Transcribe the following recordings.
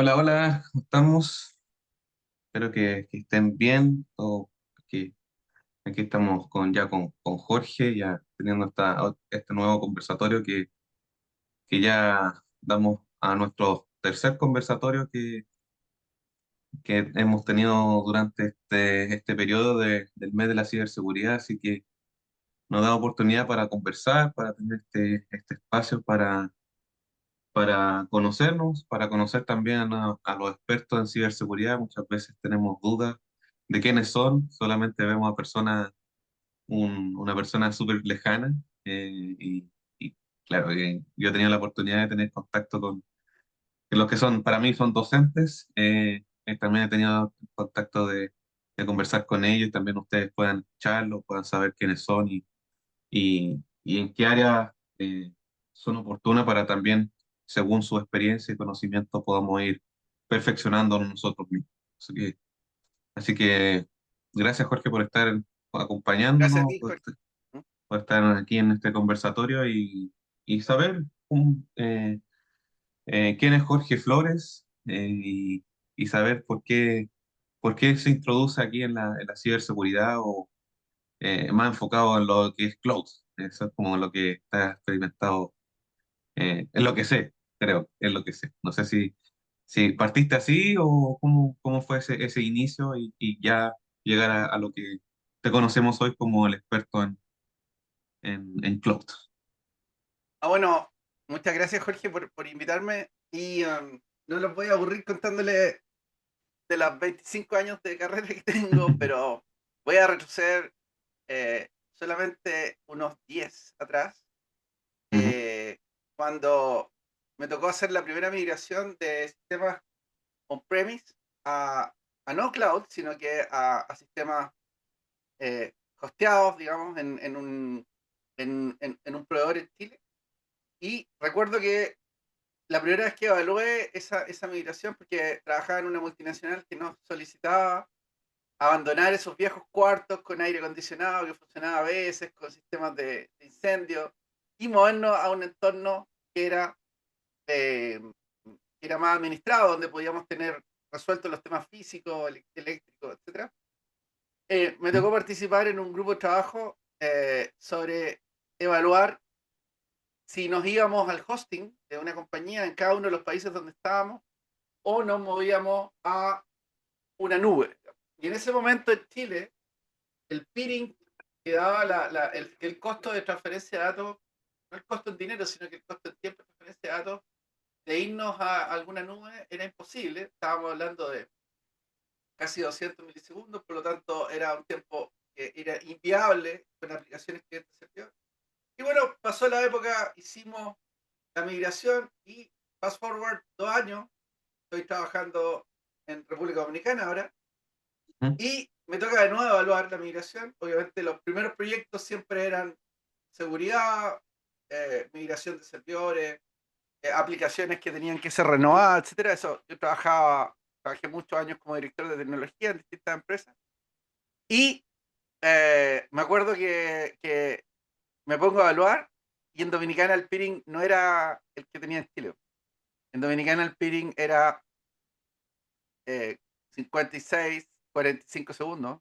Hola, hola, ¿cómo estamos? Espero que estén bien. Que aquí estamos con Jorge, ya teniendo este nuevo conversatorio que ya damos a nuestro tercer conversatorio que hemos tenido durante este periodo del mes de la ciberseguridad. Así que nos da oportunidad para conversar, para tener este espacio para conocernos, para conocer también a los expertos en ciberseguridad. Muchas veces tenemos dudas de quiénes son, solamente vemos a una persona súper lejana, y claro, yo he tenido la oportunidad de tener contacto con los que son, para mí son docentes. También he tenido contacto de conversar con ellos, y también ustedes puedan escucharlos, puedan saber quiénes son y en qué áreas son oportunas para también, según su experiencia y conocimiento, podamos ir perfeccionándonos nosotros mismos. Así que gracias, Jorge, por estar Gracias a acompañándonos, ti, Jorge. ¿Mm? por estar aquí en este conversatorio y saber quién es Jorge Flores, y saber por qué se introduce aquí en la ciberseguridad, o más enfocado en lo que es cloud. Eso es como lo que está experimentado, es lo que sé, creo, es lo que sé. No sé si partiste así o cómo fue ese inicio y ya llegar a lo que te conocemos hoy como el experto en cloud. Bueno, muchas gracias, Jorge, por invitarme. No los voy a aburrir contándole de los 25 años de carrera que tengo, pero voy a retroceder solamente unos 10 atrás, Ujú, cuando me tocó hacer la primera migración de sistemas on-premise a no cloud, sino que a sistemas hosteados, digamos, en un proveedor en Chile. Y recuerdo que la primera vez que evalué esa migración, porque trabajaba en una multinacional que nos solicitaba abandonar esos viejos cuartos con aire acondicionado que funcionaba a veces, con sistemas de incendio, y movernos a un entorno eh, que era más administrado, donde podíamos tener resueltos los temas físicos, eléctricos, etcétera. Me ujú. tocó participar en un grupo de trabajo sobre evaluar si nos íbamos al hosting de una compañía en cada uno de los países donde estábamos o nos movíamos a una nube. Y en ese momento en Chile, el peering que daba el costo de transferencia de datos, no el costo en dinero, sino que el costo en tiempo de transferencia de datos, de irnos a alguna nube era imposible. Estábamos hablando de casi 200 milisegundos, por lo tanto era un tiempo que era inviable con aplicaciones cliente-servidor. Y bueno, pasó la época, hicimos la migración y fast forward 2 años, estoy trabajando en República Dominicana ahora Ujú. y me toca de nuevo evaluar la migración. Obviamente los primeros proyectos siempre eran seguridad, migración de servidores, aplicaciones que tenían que ser renovadas, etcétera. Eso, trabajé muchos años como director de tecnología en distintas empresas y me acuerdo que me pongo a evaluar y en Dominicana el peering no era el que tenía en Chile. En Dominicana el peering era 56, 45 segundos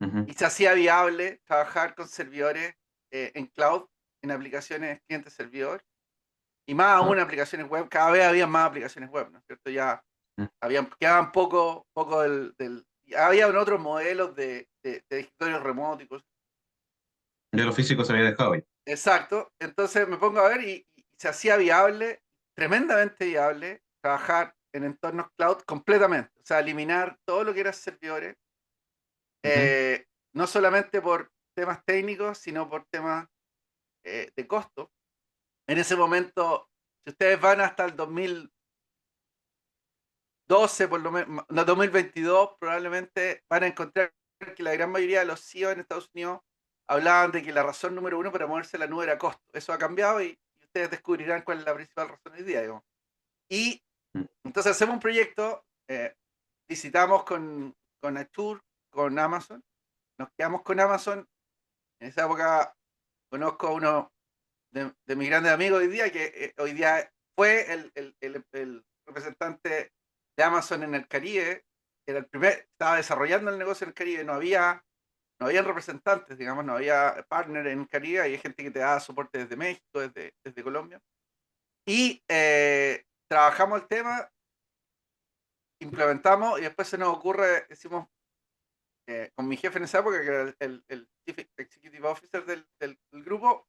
Ujú. y se hacía viable trabajar con servidores en cloud, en aplicaciones cliente-servidor y más aún Wow. aplicaciones web. Cada vez había más aplicaciones web, ¿no es cierto? Ya quedaban poco había otros modelos de escritorios remotos. Ya lo físico se había dejado ya. Exacto. Entonces me pongo a ver y se hacía viable, tremendamente viable, trabajar en entornos cloud completamente. O sea, eliminar todo lo que era servidores, Ujú. no solamente por temas técnicos, sino por temas de costo. En ese momento, si ustedes van hasta el 2012, por lo menos, no, 2022, probablemente van a encontrar que la gran mayoría de los CEO en Estados Unidos hablaban de que la razón número uno para moverse a la nube era costo. Eso ha cambiado y ustedes descubrirán cuál es la principal razón hoy día, digamos. Y Mm. entonces hacemos un proyecto, visitamos con Azure, con Amazon, nos quedamos con Amazon. En esa época conozco a uno de mis grandes amigos hoy día, que hoy día fue el representante de Amazon en el Caribe, era el primer, estaba desarrollando el negocio en el Caribe, no había representantes, digamos, no había partner en el Caribe, hay gente que te da soporte desde México, desde Colombia. Y trabajamos el tema, implementamos y después se nos ocurre, decimos, con mi jefe en esa época, que era el Chief Executive Officer del grupo,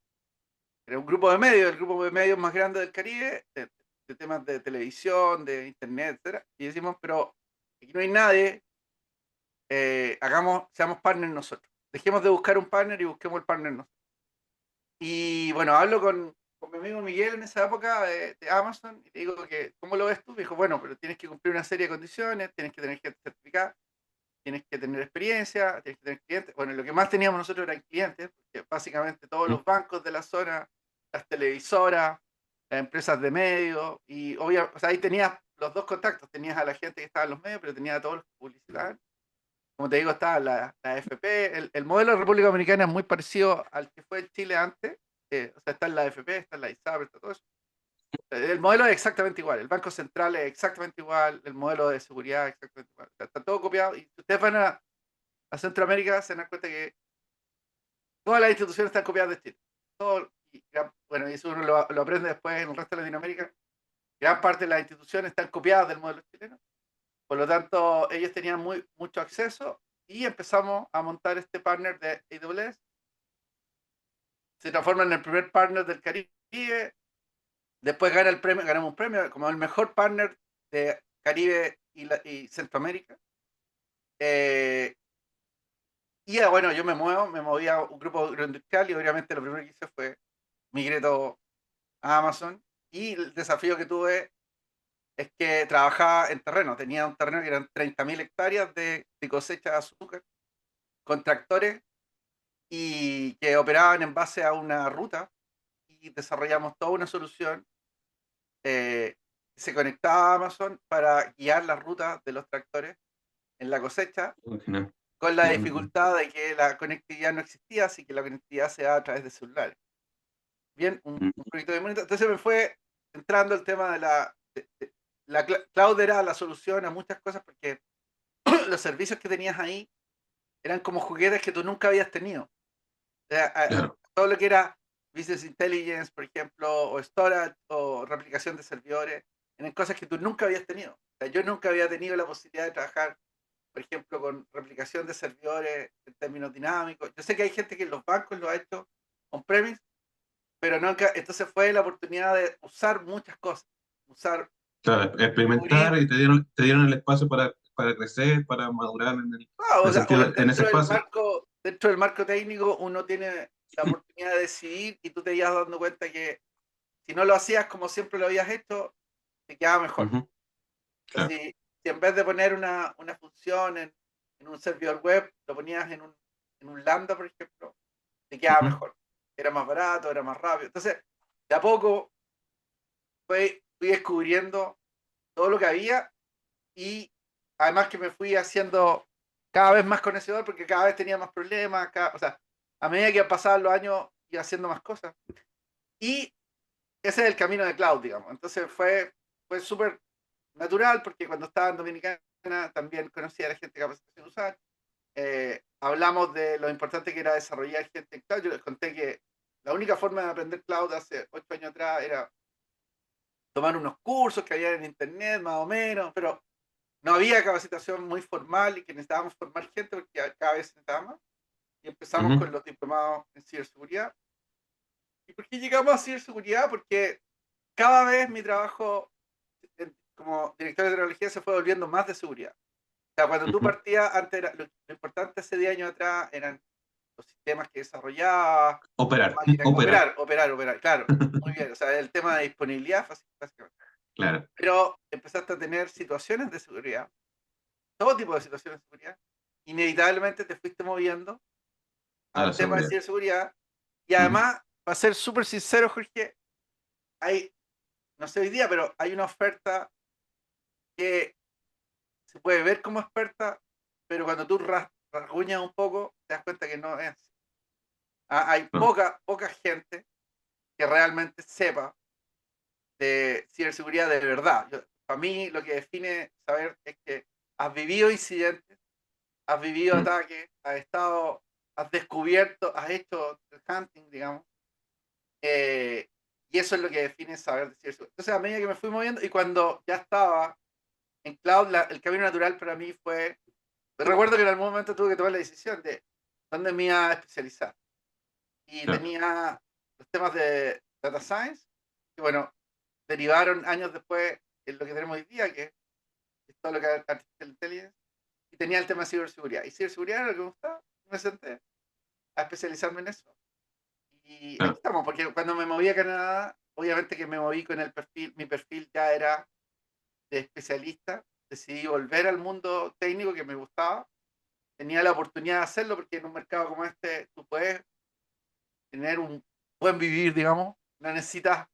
era un grupo de medios, el grupo de medios más grande del Caribe, de temas de televisión, de internet, etcétera. Y decimos, pero aquí no hay nadie, seamos partners nosotros. Dejemos de buscar un partner y busquemos el partner nosotros. Y bueno, hablo con mi amigo Miguel en esa época de Amazon y le digo que, ¿cómo lo ves tú? Me dijo, bueno, pero tienes que cumplir una serie de condiciones, tienes que tener gente certificada, tienes que tener experiencia, tienes que tener clientes. Bueno, lo que más teníamos nosotros eran clientes, porque básicamente todos ¿Mm? los bancos de la zona, las televisoras, las empresas de medios, y obviamente, o sea, ahí tenías los dos contactos, tenías a la gente que estaba en los medios, pero tenías a todos los que publicitaban. Como te digo, estaba la AFP, el modelo de República Dominicana es muy parecido al que fue en Chile antes, o sea, está en la AFP, está en la ISAPRE, está todo eso. El modelo es exactamente igual, el Banco Central es exactamente igual, el modelo de seguridad es exactamente igual. O sea, está todo copiado y si ustedes van a Centroamérica se dan cuenta que todas las instituciones están copiadas de Chile. Todo, bueno, y eso uno lo aprende después en el resto de Latinoamérica. Gran parte de las instituciones están copiadas del modelo chileno. Por lo tanto, ellos tenían mucho acceso y empezamos a montar este partner de AWS. Se transforma en el primer partner del Caribe. Después ganamos un premio como el mejor partner de Caribe y Centroamérica. Eh, y bueno, yo me moví a un grupo agroindustrial y obviamente lo primero que hice fue migré todo a Amazon. Y el desafío que tuve es que trabajaba en terreno. Tenía un terreno que eran 30.000 hectáreas de cosecha de azúcar con tractores y que operaban en base a una ruta y desarrollamos toda una solución que se conectaba a Amazon para guiar las rutas de los tractores en la cosecha, Original. con la Qué bueno. dificultad de que la conectividad no existía, así que la conectividad se da a través de celulares. Bien, Mm. un proyecto de bonito. Entonces me fue entrando el tema de la cloud era la solución a muchas cosas porque los servicios que tenías ahí eran como juguetes que tú nunca habías tenido. O sea, Claro. todo lo que era Business Intelligence, por ejemplo, o storage, o replicación de servidores, eran cosas que tú nunca habías tenido. O sea, yo nunca había tenido la posibilidad de trabajar, por ejemplo, con replicación de servidores en términos dinámicos. Yo sé que hay gente que en los bancos lo ha hecho on-premise, pero nunca, entonces fue la oportunidad de usar muchas cosas, usar, Claro, descubrir. experimentar y te dieron el espacio para crecer, para madurar Ah, en el o sea, o sentido, en ese espacio. dentro del marco técnico uno tiene la oportunidad de decidir y tú te ibas dando cuenta que si no lo hacías como siempre lo habías hecho, te quedaba mejor. Ujú. Entonces, Claro. si en vez de poner una función en un servidor web, lo ponías en un Lambda, por ejemplo, te quedaba Ujú. mejor. Era más barato, era más rápido. Entonces, de a poco fui descubriendo todo lo que había y además que me fui haciendo cada vez más conocedor porque cada vez tenía más problemas, o sea, a medida que pasaban los años iba haciendo más cosas. Y ese es el camino de cloud, digamos. Entonces fue súper natural porque cuando estaba en Dominicana también conocía a la gente de capacitación usar. Hablamos de lo importante que era desarrollar gente en cloud. Yo les conté que la única forma de aprender cloud hace 8 años atrás era tomar unos cursos que había en internet, más o menos, pero no había capacitación muy formal y que necesitábamos formar gente porque cada vez necesitábamos más. Y empezamos Ujú. con los diplomados en ciberseguridad. ¿Y por qué llegamos a ciberseguridad? Porque cada vez mi trabajo como director de tecnología se fue volviendo más de seguridad. O sea, cuando tú Ujú. partías, antes lo importante hace 10 años atrás eran los sistemas que desarrollaba, las Operar, máquinas, operar. operar, claro, muy bien. O sea, el tema de disponibilidad, básicamente. Claro, Pero empezaste a tener situaciones de seguridad, todo tipo de situaciones de seguridad. Inevitablemente te fuiste moviendo a la al tema de seguridad. ciberseguridad. Y Ujú. además, para ser súper sincero, Jorge, hay, no sé hoy día, pero hay una oferta que se puede ver como experta, pero cuando tú rasguñas un poco, te das cuenta que no es así. Hay No. poca gente que realmente sepa de ciberseguridad de verdad. para mí lo que define saber es que has vivido incidentes, has vivido Mm, ataques, has descubierto, has hecho el hunting, digamos, eh, y eso es lo que define saber de ciberseguridad. Entonces, a medida que me fui moviendo y cuando ya estaba en cloud, el camino natural para mí fue, recuerdo que en algún momento tuve que tomar la decisión de dónde me iba a especializar. Y claro, tenía los temas de data science, que bueno, derivaron años después en lo que tenemos hoy día, que es todo lo que es artificial intelligence, y tenía el tema de ciberseguridad. Y ciberseguridad era lo que me gustaba, y me senté a especializarme en eso. Y aquí claro. estamos, porque cuando me moví a Canadá, obviamente que me moví con el perfil, mi perfil ya era de especialista, decidí volver al mundo técnico que me gustaba, tenía la oportunidad de hacerlo porque en un mercado como este tú puedes tener un buen vivir, digamos, no necesitas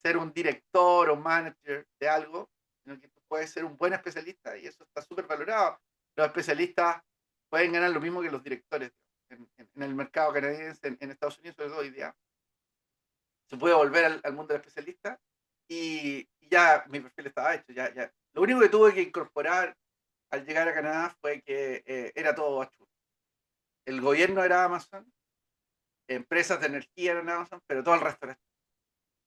ser un director o manager de algo, sino que tú puedes ser un buen especialista y eso está súper valorado. Los especialistas pueden ganar lo mismo que los directores en el mercado canadiense, en Estados Unidos, sobre todo hoy día. Se puede volver al mundo del especialista y ya mi perfil estaba hecho. Ya. Lo único que tuve que incorporar al llegar a Canadá fue que era todo Azure. El gobierno era Amazon, empresas de energía eran Amazon, pero todo el resto era Azure.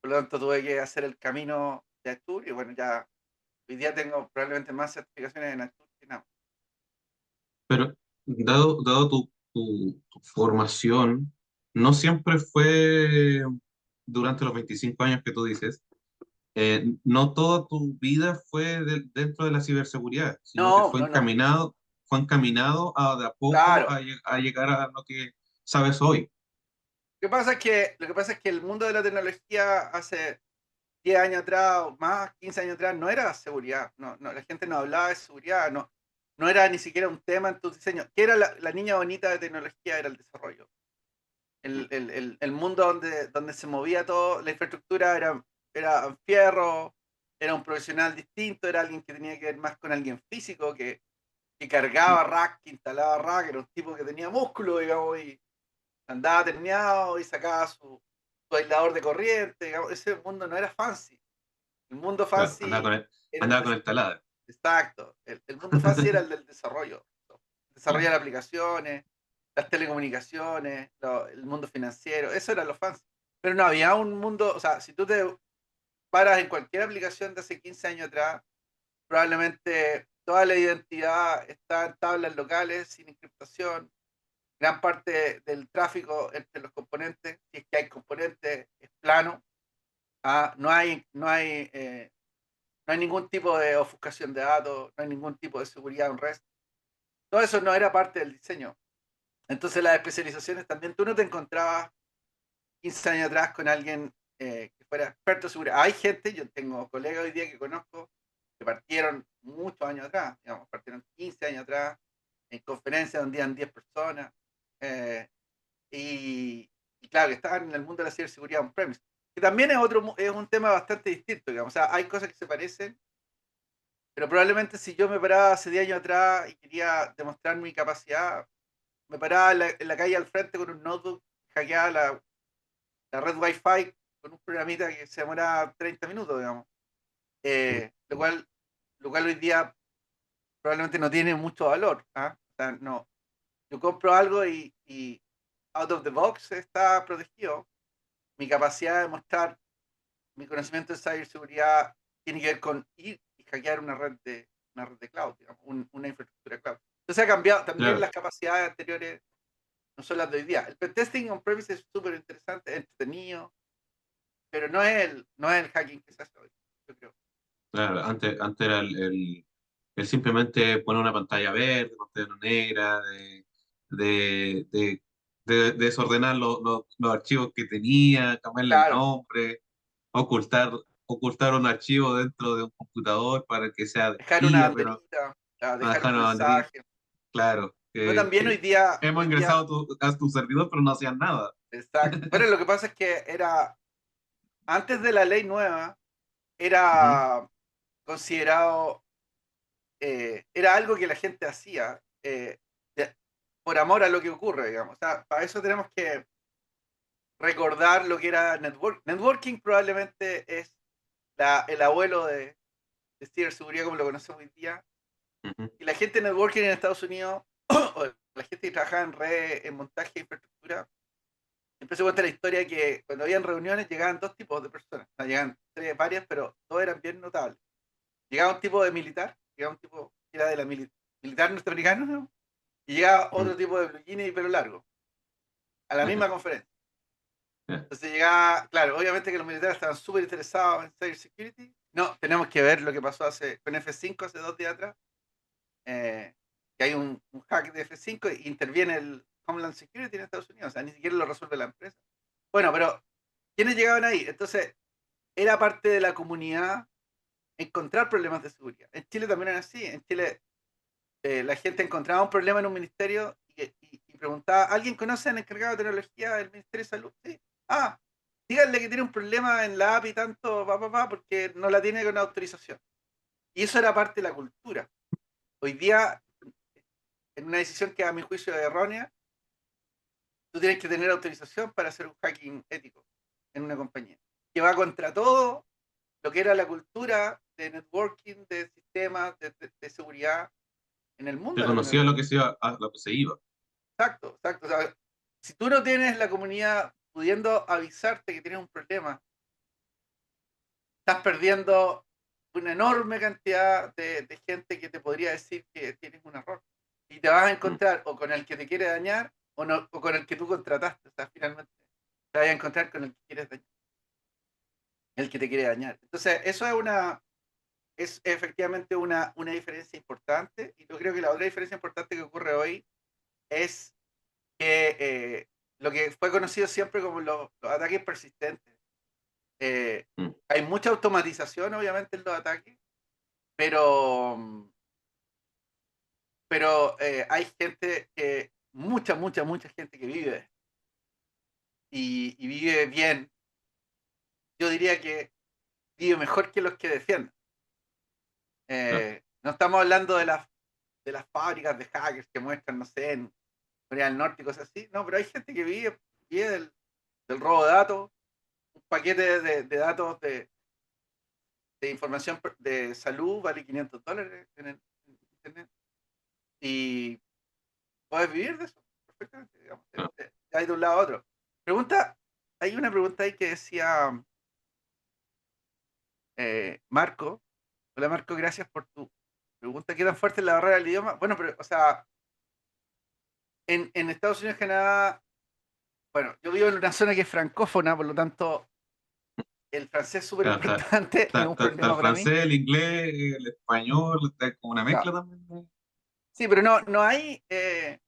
Por lo tanto, tuve que hacer el camino de Azure y bueno, ya hoy día tengo probablemente más certificaciones en Azure que nada. Pero dado tu formación, no siempre fue durante los 25 años que tú dices, no toda tu vida fue dentro de la ciberseguridad, sino que No, no, no. fue encaminado a de a poco Claro. a llegar a lo que sabes hoy. Lo que pasa es que el mundo de la tecnología hace 10 años atrás o más, 15 años atrás, no era seguridad. No, no, la gente no hablaba de seguridad, no, no era ni siquiera un tema en tu diseño. ¿Qué era la niña bonita de tecnología? Era el desarrollo. El mundo donde se movía todo, la infraestructura era fierro, era un profesional distinto, era alguien que tenía que ver más con alguien físico, que cargaba rack, que instalaba rack, era un tipo que tenía músculo, digamos, y andaba terneado y sacaba su aislador de corriente, digamos. Ese mundo no era fancy. El mundo Claro, fancy era el andaba con el taladro. exacto. El mundo fancy era el del desarrollo. El desarrollo Claro, de aplicaciones, las telecomunicaciones, el mundo financiero, eso era lo fancy. Pero no había un mundo, o sea, si tú te paras en cualquier aplicación de hace 15 años atrás, probablemente toda la identidad está en tablas locales, sin encriptación. Gran parte del tráfico entre los componentes, si es que hay componentes, es plano. No hay ningún tipo de ofuscación de datos, no hay ningún tipo de seguridad en REST. Todo eso no era parte del diseño. Entonces las especializaciones también, tú no te encontrabas 15 años atrás con alguien que fuera experto en seguridad. Hay gente, yo tengo colegas hoy día que conozco que partieron muchos años atrás, digamos, partieron 15 años atrás en conferencias donde iban 10 personas. eh, y claro, que estaban en el mundo de la ciberseguridad on-premise, que también es un tema bastante distinto, digamos. O sea, hay cosas que se parecen, pero probablemente si yo me paraba hace 10 años atrás y quería demostrar mi capacidad, me paraba en la calle al frente con un notebook, hackeaba la red Wi-Fi con un programita que se demoraba 30 minutos, digamos. Lo cual hoy día probablemente no tiene mucho valor. ¿Ah? O sea, no. Yo compro algo y out of the box está protegido. Mi capacidad de mostrar mi conocimiento de ciberseguridad tiene que ver con ir y hackear una red de cloud, digamos, una infraestructura cloud. Entonces ha cambiado, también claro. las capacidades anteriores no son las de hoy día. El pentesting on-premise es súper interesante, entretenido, pero no es el hacking que se hace hoy, yo creo. Claro, antes era el simplemente poner una pantalla verde, pantalla negra, de, de, de desordenar los archivos que tenía, cambiarle el Claro, nombre, ocultar, ocultar un archivo dentro de un computador para que sea de dejar una espía, pero banderita, dejar dejar un una banderita. mensaje. Claro, Pero también hoy día, hemos hoy día, ingresado a tu servidor, pero no hacían nada. exacto. Bueno, lo que pasa es que antes de la ley nueva, Ujú, era considerado, era algo que la gente hacía de- por amor a lo que ocurre, digamos. O sea, para eso tenemos que recordar lo que era networking. Networking probablemente es el abuelo de ciberseguridad como lo conocemos hoy día. Ujú. Y la gente de networking en Estados Unidos, o la gente que trabajaba en red, en montaje de infraestructura, empezó a contar la historia que cuando habían reuniones llegaban dos tipos de personas. O sea, llegaban varias, pero dos eran bien notables. Llegaba un tipo de militar, llegaba un tipo que era de la militar norteamericano, ¿no? Y llegaba Mm. otro tipo de blue jeans y pelo largo, a la misma conferencia. Ya. Entonces llegaba, claro, obviamente que los militares estaban súper interesados en cybersecurity. No, tenemos que ver lo que pasó con F5 hace 2 días atrás, eh, que hay un hack de F5 y interviene el Homeland Security en Estados Unidos, o sea, ni siquiera lo resuelve la empresa. Bueno, pero ¿quiénes llegaban ahí? Entonces, era parte de la comunidad encontrar problemas de seguridad. En Chile también era así. En Chile la gente encontraba un problema en un ministerio y preguntaba, ¿alguien conoce al encargado de tecnología del Ministerio de Salud? Sí. Ah, díganle que tiene un problema en la API tanto, porque no la tiene con autorización. Y eso era parte de la cultura. Hoy día, en una decisión que a mi juicio es errónea, tú tienes que tener autorización para hacer un hacking ético en una compañía, que va contra todo lo que era la cultura de networking, de sistemas, de seguridad en el mundo Se de la conocía lo tecnología. que se iba, a lo que se iba. Exacto, exacto. O sea, si tú no tienes la comunidad pudiendo avisarte que tienes un problema, estás perdiendo una enorme cantidad de gente que te podría decir que tienes un error. Y te vas a Mm. encontrar o con el que te quiere dañar o con el que tú contrataste. O sea, finalmente te vas a encontrar con el que quieres dañar, el que te quiere dañar. Entonces, eso es efectivamente una diferencia importante. Y yo creo que la otra diferencia importante que ocurre hoy es que lo que fue conocido siempre como los ataques persistentes. Mm. Hay mucha automatización, obviamente, en los ataques, pero, pero hay gente mucha gente que vive y vive bien. Yo diría que vive mejor que los que defienden. Claro. No estamos hablando de las fábricas de hackers que muestran, no sé, en Corea del Norte y cosas así. No, pero hay gente que vive del robo de datos, un paquete de datos de información de salud vale $500 en internet y puedes vivir de eso perfectamente, digamos. Claro. Hay de un lado a otro. Pregunta, hay una pregunta ahí que decía Marco. Hola Marco, gracias por tu pregunta. ¿Qué tan fuerte es la barrera del idioma? Bueno, pero, o sea, en Estados Unidos, Canadá, bueno, yo vivo en una zona que es francófona, por lo tanto, el francés es súper Claro, está, importante, es un está el problema para mí. francés, el inglés, el español, está como una Claro. mezcla también. Sí, pero no hay,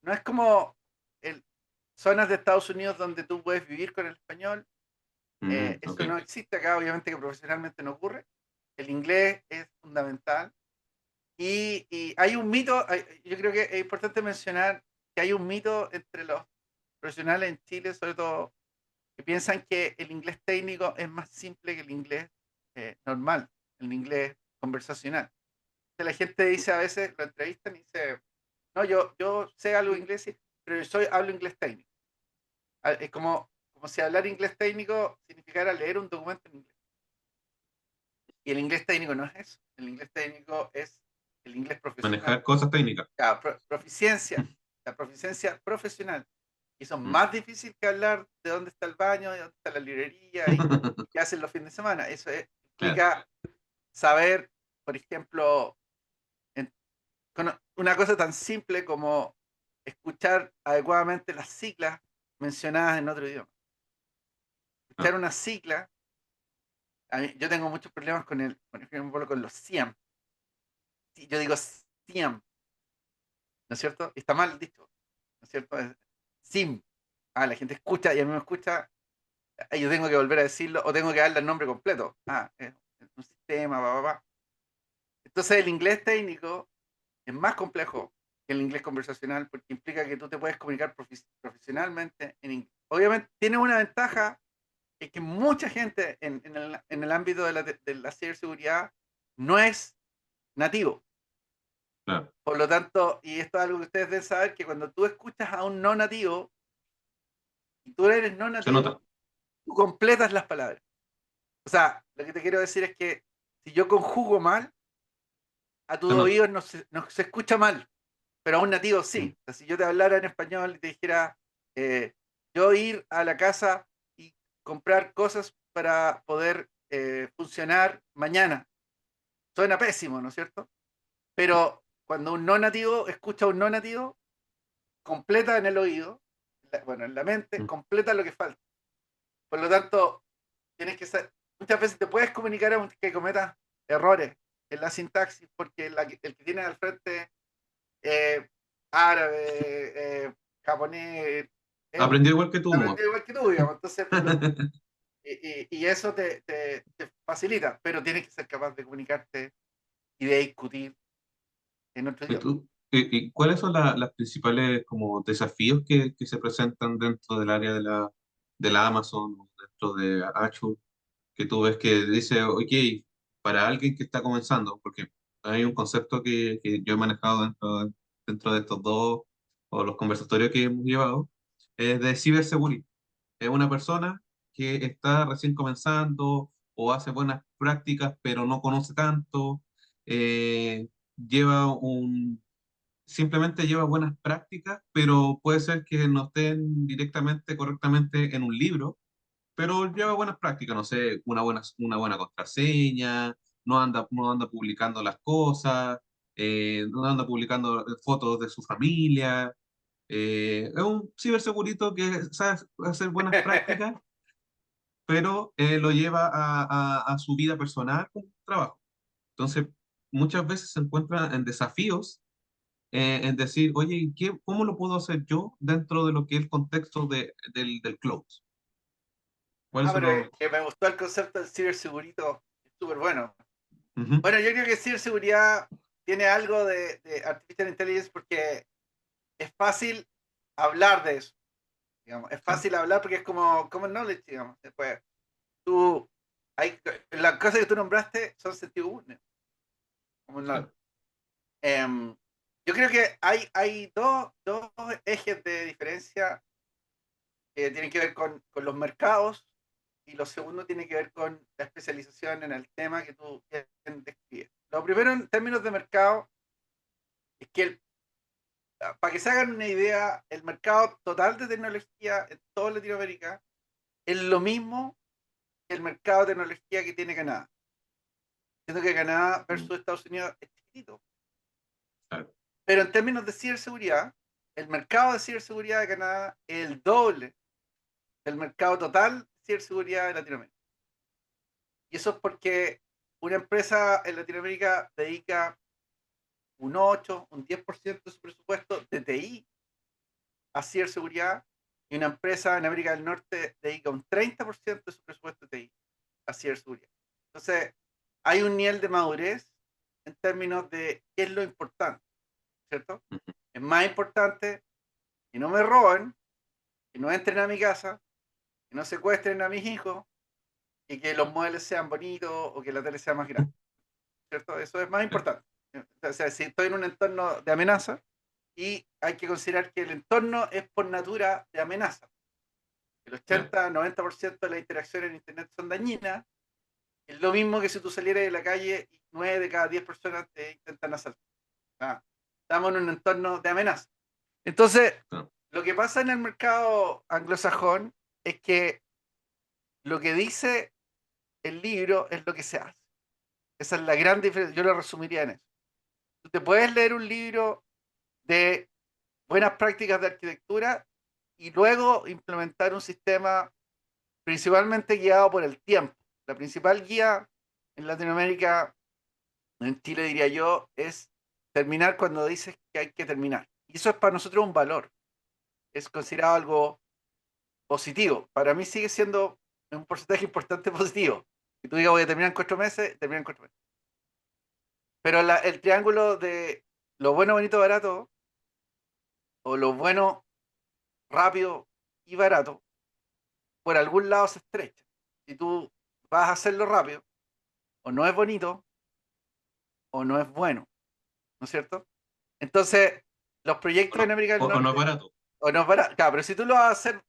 no es como el, zonas de Estados Unidos donde tú puedes vivir con el español. Ok. Eso no existe acá, obviamente que profesionalmente no ocurre. El inglés es fundamental. Y hay un mito, yo creo que es importante mencionar que hay un mito entre los profesionales en Chile, sobre todo, que piensan que el inglés técnico es más simple que el inglés normal, el inglés conversacional. La gente dice a veces, lo entrevistan y dice, no, yo sé algo de inglés, sí, pero hablo inglés técnico. Es como si hablar inglés técnico significara leer un documento en inglés. Y el inglés técnico no es eso. El inglés técnico es el inglés profesional. Manejar cosas técnicas. Proficiencia, la proficiencia profesional. Y eso es Mm. más difícil que hablar de dónde está el baño, de dónde está la librería y qué hacen los fines de semana. Claro. Implica saber, por ejemplo, en- con una cosa tan simple como escuchar adecuadamente las siglas mencionadas en otro idioma. Ah, Escuchar una sigla, yo tengo muchos problemas por ejemplo, con los SIAM. Sí, yo digo SIAM, ¿no es cierto? Y está mal dicho, ¿no es cierto? Es SIM. La gente escucha y a mí me escucha, yo tengo que volver a decirlo o tengo que darle el nombre completo. Es un sistema, Entonces el inglés técnico es más complejo que el inglés conversacional porque implica que tú te puedes comunicar profesionalmente en inglés. Obviamente tiene una ventaja, es que mucha gente en el ámbito de la ciberseguridad no es nativo. claro. Por lo tanto, y esto es algo que ustedes deben saber, que cuando tú escuchas a un no nativo y tú eres no Se nota. nativo, tú completas las palabras. O sea, lo que te quiero decir es que si yo conjugo mal, a tus No, no, oídos no se escucha mal, pero a un nativo mm, sí. O sea, si yo te hablara en español y te dijera, yo ir a la casa y comprar cosas para poder funcionar mañana, suena pésimo, ¿no es cierto? Pero cuando un no nativo escucha a un no nativo, completa en el oído, bueno, en la mente, mm, completa lo que falta. Por lo tanto, tienes que ser, muchas veces te puedes comunicar aunque cometas errores en la sintaxis, porque el que tiene al frente eh, árabe, japonés, eh, aprendió igual que tú, ¿no? aprendió igual que tú, digamos. Entonces, y eso te facilita, pero tienes que ser capaz de comunicarte y de discutir en otro ¿Y idioma. tú? ¿Y cuáles son las principales como desafíos que se presentan dentro del área de la Amazon o dentro de Azure? Que tú ves que dice, ok, para alguien que está comenzando, porque hay un concepto que yo he manejado dentro de estos dos, o los conversatorios que hemos llevado, es de ciberseguridad. Es una persona que está recién comenzando o hace buenas prácticas, pero no conoce tanto, lleva simplemente lleva buenas prácticas, pero puede ser que no estén directamente, correctamente en un libro, pero lleva buenas prácticas, no sé, una buena contraseña, no anda publicando las cosas, no anda publicando fotos de su familia. Es un cibersegurito que sabe hacer buenas prácticas, pero lo lleva a su vida personal como trabajo. Entonces, muchas veces se encuentra en desafíos en decir, oye, ¿cómo lo puedo hacer yo dentro de lo que es el contexto del cloud? ¿Cuáles son Pero los...? que me gustó el concepto del cibersegurito, es súper bueno. Ujú, Bueno, yo creo que ciberseguridad tiene algo de artificial intelligence porque es fácil hablar de eso, digamos. Es claro, fácil hablar porque es como common knowledge, digamos. Después, tú, las cosas que tú nombraste son sentido común, common knowledge. claro. Em, yo creo que hay dos ejes de diferencia que tienen que ver con los mercados y lo segundo tiene que ver con la especialización en el tema que tú describes. Lo primero en términos de mercado es que para que se hagan una idea, el mercado total de tecnología en toda Latinoamérica es lo mismo que el mercado de tecnología que tiene Canadá. Siendo que Canadá Mm, versus Estados Unidos es chiquitito. claro. Pero en términos de ciberseguridad, el mercado de ciberseguridad de Canadá es el doble del mercado total de ciberseguridad de Latinoamérica. Y eso es porque una empresa en Latinoamérica dedica un 8, un 10% de su presupuesto de TI a ciberseguridad y una empresa en América del Norte dedica un 30% de su presupuesto de TI a ciberseguridad. Entonces, hay un nivel de madurez en términos de qué es lo importante, ¿cierto? Ujú, Es más importante que no me roben, que no entren a mi casa, que no secuestren a mis hijos y que los muebles sean bonitos o que la tele sea más grande, ¿cierto? Eso es más claro, importante. O sea, si estoy en un entorno de amenaza y hay que considerar que el entorno es por natura de amenaza. El claro, 80-90% de las interacciones en Internet son dañinas. Es lo mismo que si tú salieras de la calle y 9 de cada 10 personas te intentan asaltar. Ah, estamos en un entorno de amenaza. Entonces, claro. lo que pasa en el mercado anglosajón es que lo que dice el libro es lo que se hace. Esa es la gran diferencia. Yo lo resumiría en eso. Tú te puedes leer un libro de buenas prácticas de arquitectura y luego implementar un sistema principalmente guiado por el tiempo. La principal guía en Latinoamérica, en Chile diría yo, es terminar cuando dices que hay que terminar. Y eso es para nosotros un valor, es considerado algo positivo. Para mí sigue siendo un porcentaje importante positivo. Si tú digas voy a terminar en 4 meses, termina en 4 meses. Pero el triángulo de lo bueno, bonito, barato, o lo bueno, rápido y barato, por algún lado se estrecha. Si tú vas a hacerlo rápido, o no es bonito, o no es bueno, ¿no es cierto? Entonces, los O proyectos no, en América del o no es Norte, barato. o no es barato, claro, pero si tú lo vas a hacer,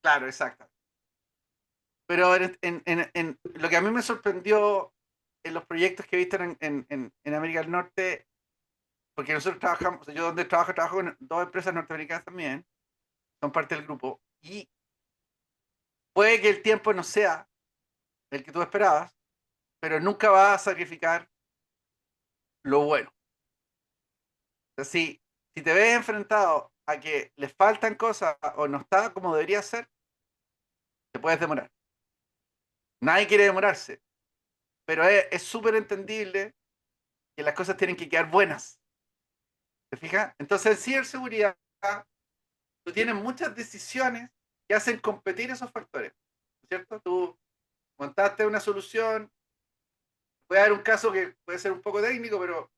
claro, exacto. Pero lo que a mí me sorprendió en los proyectos que he visto en América del Norte, porque nosotros trabajamos, o sea, yo donde trabajo con dos empresas norteamericanas también, son parte del grupo, y puede que el tiempo no sea el que tú esperabas, pero nunca vas a sacrificar lo bueno. O sea, si te ves enfrentado a que le faltan cosas o no está como debería ser, te puedes demorar. Nadie quiere demorarse, pero es súper entendible que las cosas tienen que quedar buenas. ¿Te fijas? Entonces, en ciberseguridad, tú tienes muchas decisiones que hacen competir esos factores. ¿Cierto? Tú montaste una solución. Voy a dar un caso que puede ser un poco técnico, pero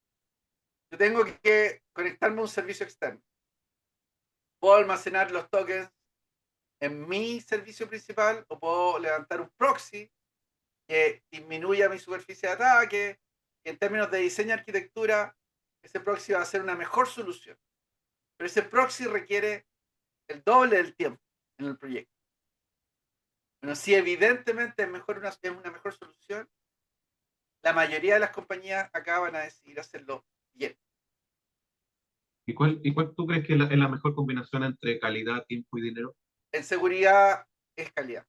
yo tengo que conectarme a un servicio externo. Puedo almacenar los tokens en mi servicio principal o puedo levantar un proxy que disminuya mi superficie de ataque. En términos de diseño y arquitectura, ese proxy va a ser una mejor solución. Pero ese proxy requiere el doble del tiempo en el proyecto. Bueno, si evidentemente es una mejor solución, la mayoría de las compañías acá van a decidir hacerlo bien. ¿Y cuál tú crees que es la mejor combinación entre calidad, tiempo y dinero? En seguridad es calidad.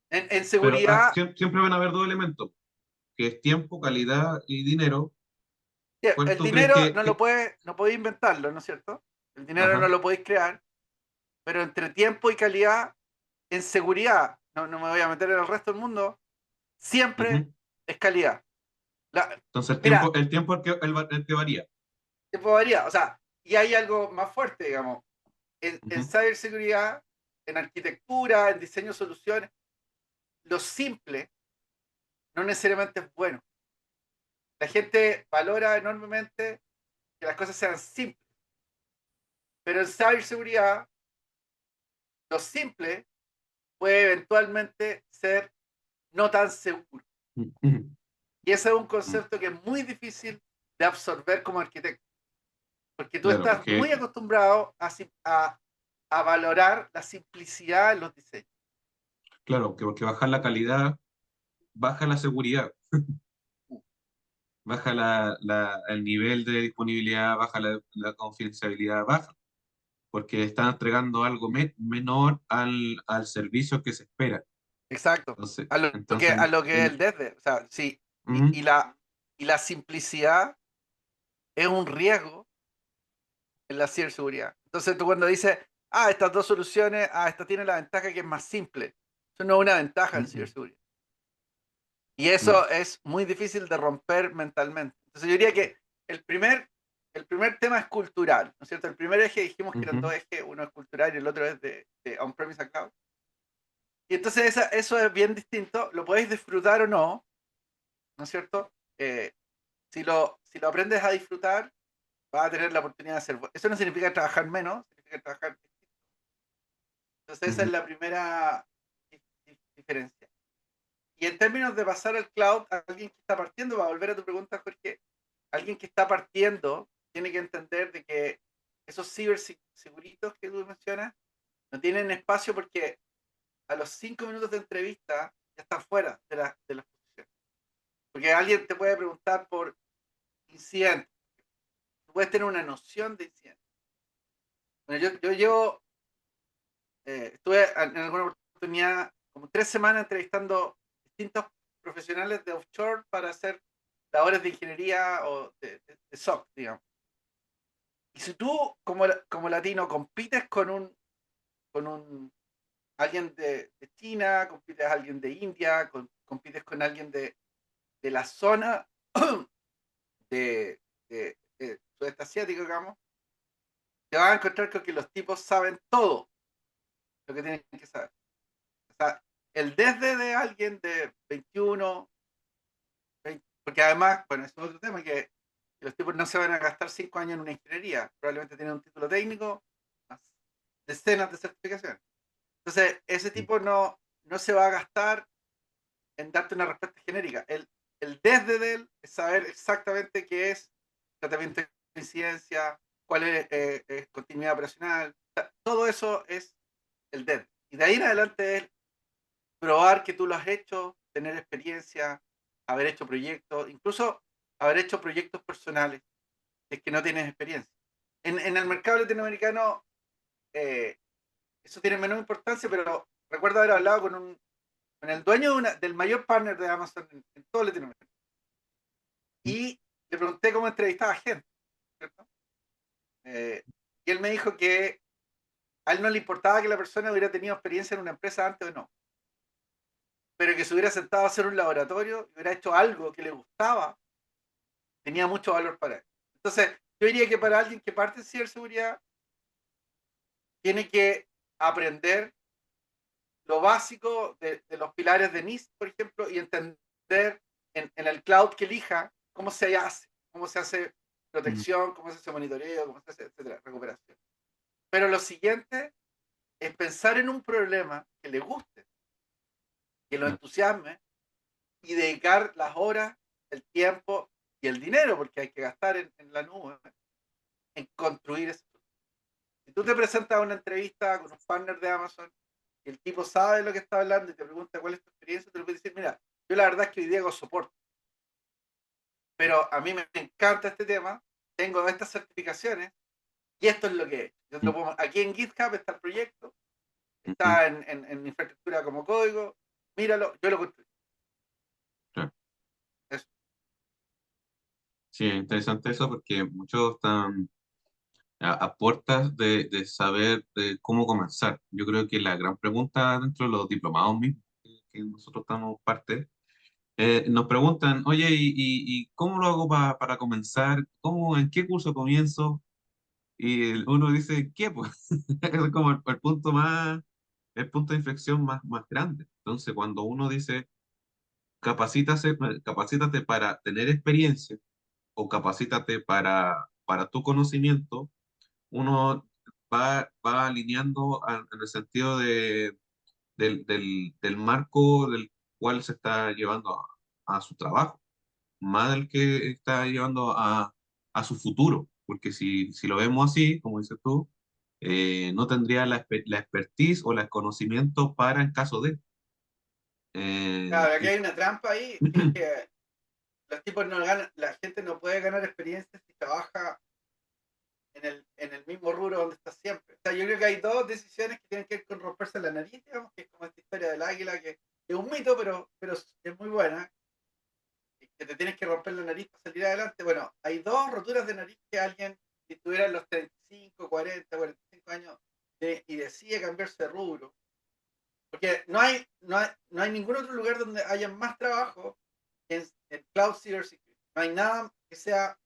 En Pero seguridad, siempre van a haber dos elementos, que es tiempo, calidad y dinero. ¿Cuál el tú crees dinero no podéis inventarlo, ¿no es cierto? El dinero no Ajá. lo podéis crear, pero entre tiempo y calidad, en seguridad, no me voy a meter en el resto del mundo, siempre Ujú. es calidad. Entonces Mira, el tiempo es el que varía. tiempo varía, o sea, y hay algo más fuerte, digamos, en Ujú. ciberseguridad, en arquitectura, en diseño de soluciones, lo simple no necesariamente es bueno. La gente valora enormemente que las cosas sean simples, pero en ciberseguridad, lo simple puede eventualmente ser no tan seguro. Ujú. Y ese es un Ujú. concepto que es muy difícil de absorber como arquitecto, porque tú Claro, estás muy acostumbrado a valorar la simplicidad en los diseños. claro, porque bajar la calidad, baja la seguridad, baja el nivel de disponibilidad, baja la confidencialidad, baja, porque están entregando algo menor al servicio que se espera. Exacto. Entonces, A entonces lo que es el en- desde. O sea, sí. Y, ujú, y la simplicidad es un riesgo en la ciberseguridad. Entonces tú cuando dices, estas dos soluciones, esta tiene la ventaja que es más simple. Eso no es una ventaja en ujú, ciberseguridad. Y no, eso es muy difícil de romper mentalmente. Entonces yo diría que el primer, el primer tema es cultural, ¿no es cierto? El primer eje dijimos que eran ujú, dos ejes, uno es cultural y el otro es de on-premise a cloud. Y entonces eso es bien distinto, lo podéis disfrutar o no, ¿no es cierto? Eh, si lo aprendes a disfrutar, vas a tener la oportunidad de hacer. Eso no significa trabajar menos, significa trabajar. Entonces esa es ujú, la primera diferencia. Y en términos de pasar al cloud, alguien que está partiendo, va a volver a tu pregunta, Jorge, alguien que está partiendo tiene que entender de que esos ciberseguritos que tú mencionas no tienen espacio porque a los 5 minutos de entrevista ya están fuera de la posición. Porque alguien te puede preguntar por incidentes. Tú puedes tener una noción de incidentes. Bueno, estuve en alguna oportunidad como 3 semanas entrevistando distintos profesionales de offshore para hacer labores de ingeniería o de SOC, digamos. Y si tú como latino compites con un alguien de China, compites con alguien de India, compites con alguien de la zona de sudeste asiático, digamos, te vas a encontrar con que los tipos saben todo lo que tienen que saber. O sea, el desde de alguien de 21, 20, porque además, bueno, es otro tema que los tipos no se van a gastar 5 años en una ingeniería, probablemente tienen un título técnico, más decenas de certificaciones. Entonces, ese tipo no se va a gastar en darte una respuesta genérica. El desde de él es saber exactamente qué es tratamiento de incidencia, cuál es continuidad operacional. O sea, todo eso es el desde. Y de ahí en adelante es probar que tú lo has hecho, tener experiencia, haber hecho proyectos, incluso haber hecho proyectos personales, si es que no tienes experiencia. En el mercado latinoamericano eh, eso tiene menos importancia, pero recuerdo haber hablado con el dueño del mayor partner de Amazon en todo Latinoamérica. Y le pregunté cómo entrevistaba gente, ¿cierto? Y él me dijo que a él no le importaba que la persona hubiera tenido experiencia en una empresa antes o no, pero que se hubiera sentado a hacer un laboratorio y hubiera hecho algo que le gustaba, tenía mucho valor para él. Entonces, yo diría que para alguien que parte en ciberseguridad, tiene que aprender lo básico de los pilares de NIST, por ejemplo, y entender en el cloud que elija cómo se hace Mm, protección, cómo se hace monitoreo, cómo se hace, etcétera, recuperación. Pero lo siguiente es pensar en un problema que le guste, que lo claro, entusiasme y dedicar las horas, el tiempo y el dinero, porque hay que gastar en la nube, en construir eso. Si tú te presentas a una entrevista con un partner de Amazon y el tipo sabe de lo que está hablando y te pregunta cuál es tu experiencia, tú le puedes decir, mira, yo la verdad es que hoy día hago soporte, pero a mí me encanta este tema, tengo estas certificaciones y esto es lo que es. mm, Aquí en GitHub está el proyecto, ujú, está en infraestructura como código, míralo, yo lo construí. claro. Eso. Sí, es interesante eso porque muchos están a puertas de saber cómo comenzar. Yo creo que la gran pregunta dentro de los diplomados mismos, que nosotros estamos parte, nos preguntan, oye, ¿y cómo lo hago para comenzar? ¿Cómo, en qué curso comienzo? Y uno dice, ¿qué? Pues es como el punto más, el punto de inflexión más grande. Entonces, cuando uno dice, capacítate para tener experiencia o capacítate para tu conocimiento, uno va alineando en el sentido del marco del cual se está llevando a su trabajo, más del que está llevando a su futuro, porque si lo vemos así, como dices tú, no tendría la expertise o el conocimiento para en caso de... Claro, aquí y- hay una trampa ahí, que es que los tipos no ganan, la gente no puede ganar experiencia si trabaja en el mismo rubro donde está siempre. O sea, yo creo que hay dos decisiones que tienen que ver con romperse la nariz, digamos, que es como esta historia del águila, que es un mito, pero es muy buena, que te tienes que romper la nariz para salir adelante. Bueno, hay dos roturas de nariz que alguien, si estuviera en los 35, 40, 45 años y decide cambiarse de rubro, porque no hay ningún otro lugar donde haya más trabajo que en Cloud Cybersecurity. No hay nada que sea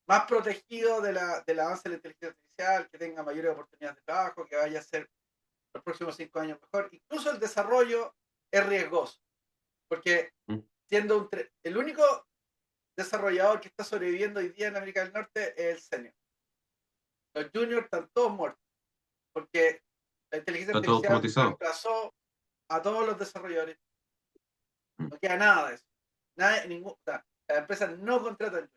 más protegido del avance de la inteligencia artificial, que tenga mayores oportunidades de trabajo, que vaya a ser los próximos 5 años mejor. Incluso el desarrollo es riesgoso, porque siendo el único desarrollador que está sobreviviendo hoy día en América del Norte es el senior. Los juniors están todos muertos, porque la inteligencia Está todo artificial automatizado. reemplazó a todos los desarrolladores. Mm, No queda nada de eso. Nada, o sea, las empresas no contratan.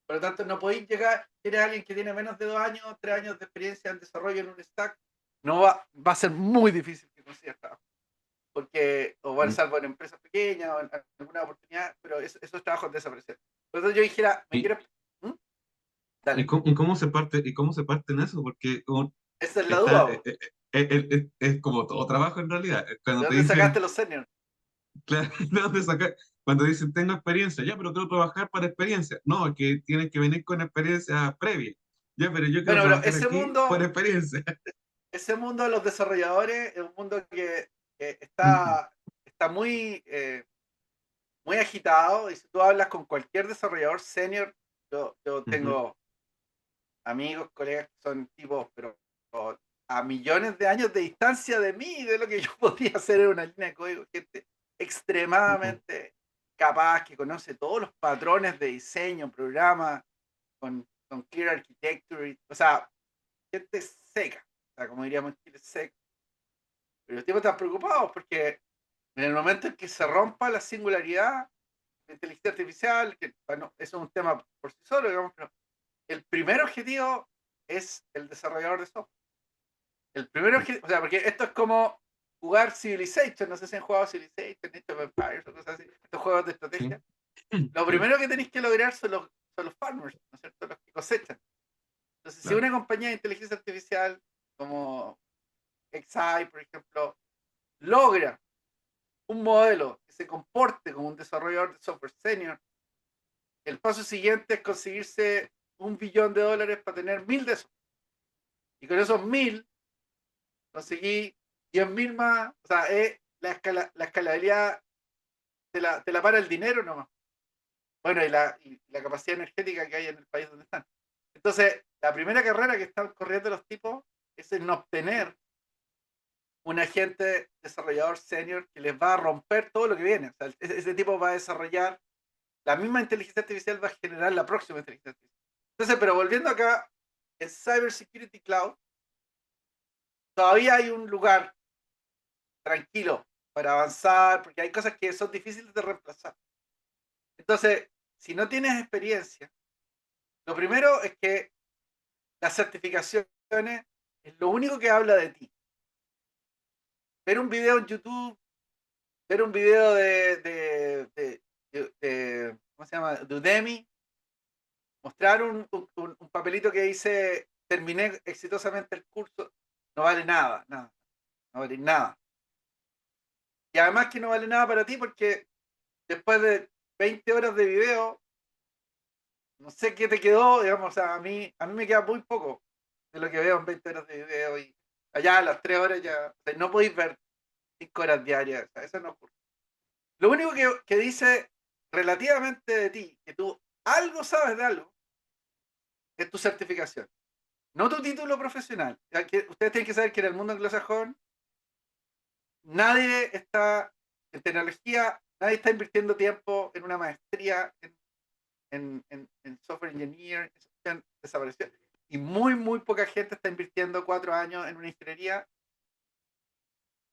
Por lo tanto, no podéis llegar, si eres alguien que tiene menos de 2 años, 3 años de experiencia en desarrollo en un stack, no va a ser muy difícil que consigas trabajo. Porque, o van a mm. salvo en empresas pequeñas o en alguna oportunidad, pero esos trabajos desaparecen. Por lo tanto, yo dijera, me ¿Y, quiero. ¿Mm? Dale, y cómo se parte, y cómo se parte en eso? Porque esa es la está, duda, vos. es como todo trabajo en realidad. ¿De Cuando te dónde dicen, sacaste los seniors? claro, ¿de dónde sacar? Cuando dicen tengo experiencia, ya, pero quiero trabajar para experiencia. No, que tienes que venir con experiencia previa. Ya, pero yo quiero Bueno, pero trabajar aquí por experiencia. ese mundo de los desarrolladores es un mundo que Mm, está muy agitado, y si tú hablas con cualquier desarrollador senior, yo ujú, tengo amigos, colegas que son tipos, pero a millones de años de distancia de mí, de lo que yo podría hacer en una línea de código, gente ujú, extremadamente capaz, que conoce todos los patrones de diseño, programa, con Clear Architecture, o sea, gente seca, o sea, como diríamos en Chile, seca. Pero los tipos están preocupados porque en el momento en que se rompa la singularidad, la inteligencia artificial, que bueno, eso es un tema por sí solo, digamos, pero el primer objetivo es el desarrollador de software. El primer objetivo, o sea, porque esto es como, jugar Civilization, no sé si han jugado Civilization, Age of Empires o cosas así, estos juegos de Sí, estrategia. Lo sí, primero que tenéis que lograr son los farmers, ¿no es cierto? Los que cosechan. Entonces, si claro. una compañía de inteligencia artificial como XI, por ejemplo, logra un modelo que se comporte como un desarrollador de software senior, el paso siguiente es conseguirse $1 billón para tener 1000 de esos. Y con esos 1000 conseguí 10.000 más. O sea, la escalabilidad te la para el dinero nomás. Bueno, y la capacidad energética que hay en el país donde están. Entonces, la primera carrera que están corriendo los tipos es en obtener un agente desarrollador senior que les va a romper todo lo que viene. O sea, ese tipo va a desarrollar la misma inteligencia artificial, va a generar la próxima inteligencia artificial. Entonces, pero volviendo acá, en Cyber Security Cloud, todavía hay un lugar tranquilo para avanzar, porque hay cosas que son difíciles de reemplazar. Entonces, si no tienes experiencia, lo primero es que las certificaciones es lo único que habla de ti. Ver un video en YouTube, ver un video ¿cómo se llama? De Udemy, mostrar un papelito que dice terminé exitosamente el curso, no vale nada, nada, no vale nada. Y además que no vale nada para ti porque después de 20 horas de video, no sé qué te quedó, digamos, o sea, a mí me queda muy poco de lo que veo en 20 horas de video y allá a las 3 horas ya, o sea, no podéis ver 5 horas diarias, o sea, eso no ocurre. Lo único que dice relativamente de ti, que tú algo sabes de algo, es tu certificación, no tu título profesional. Ustedes tienen que saber que en el mundo anglosajón nadie está en tecnología, nadie está invirtiendo tiempo en una maestría en software engineer, desapareció. Y muy poca gente está invirtiendo 4 años en una ingeniería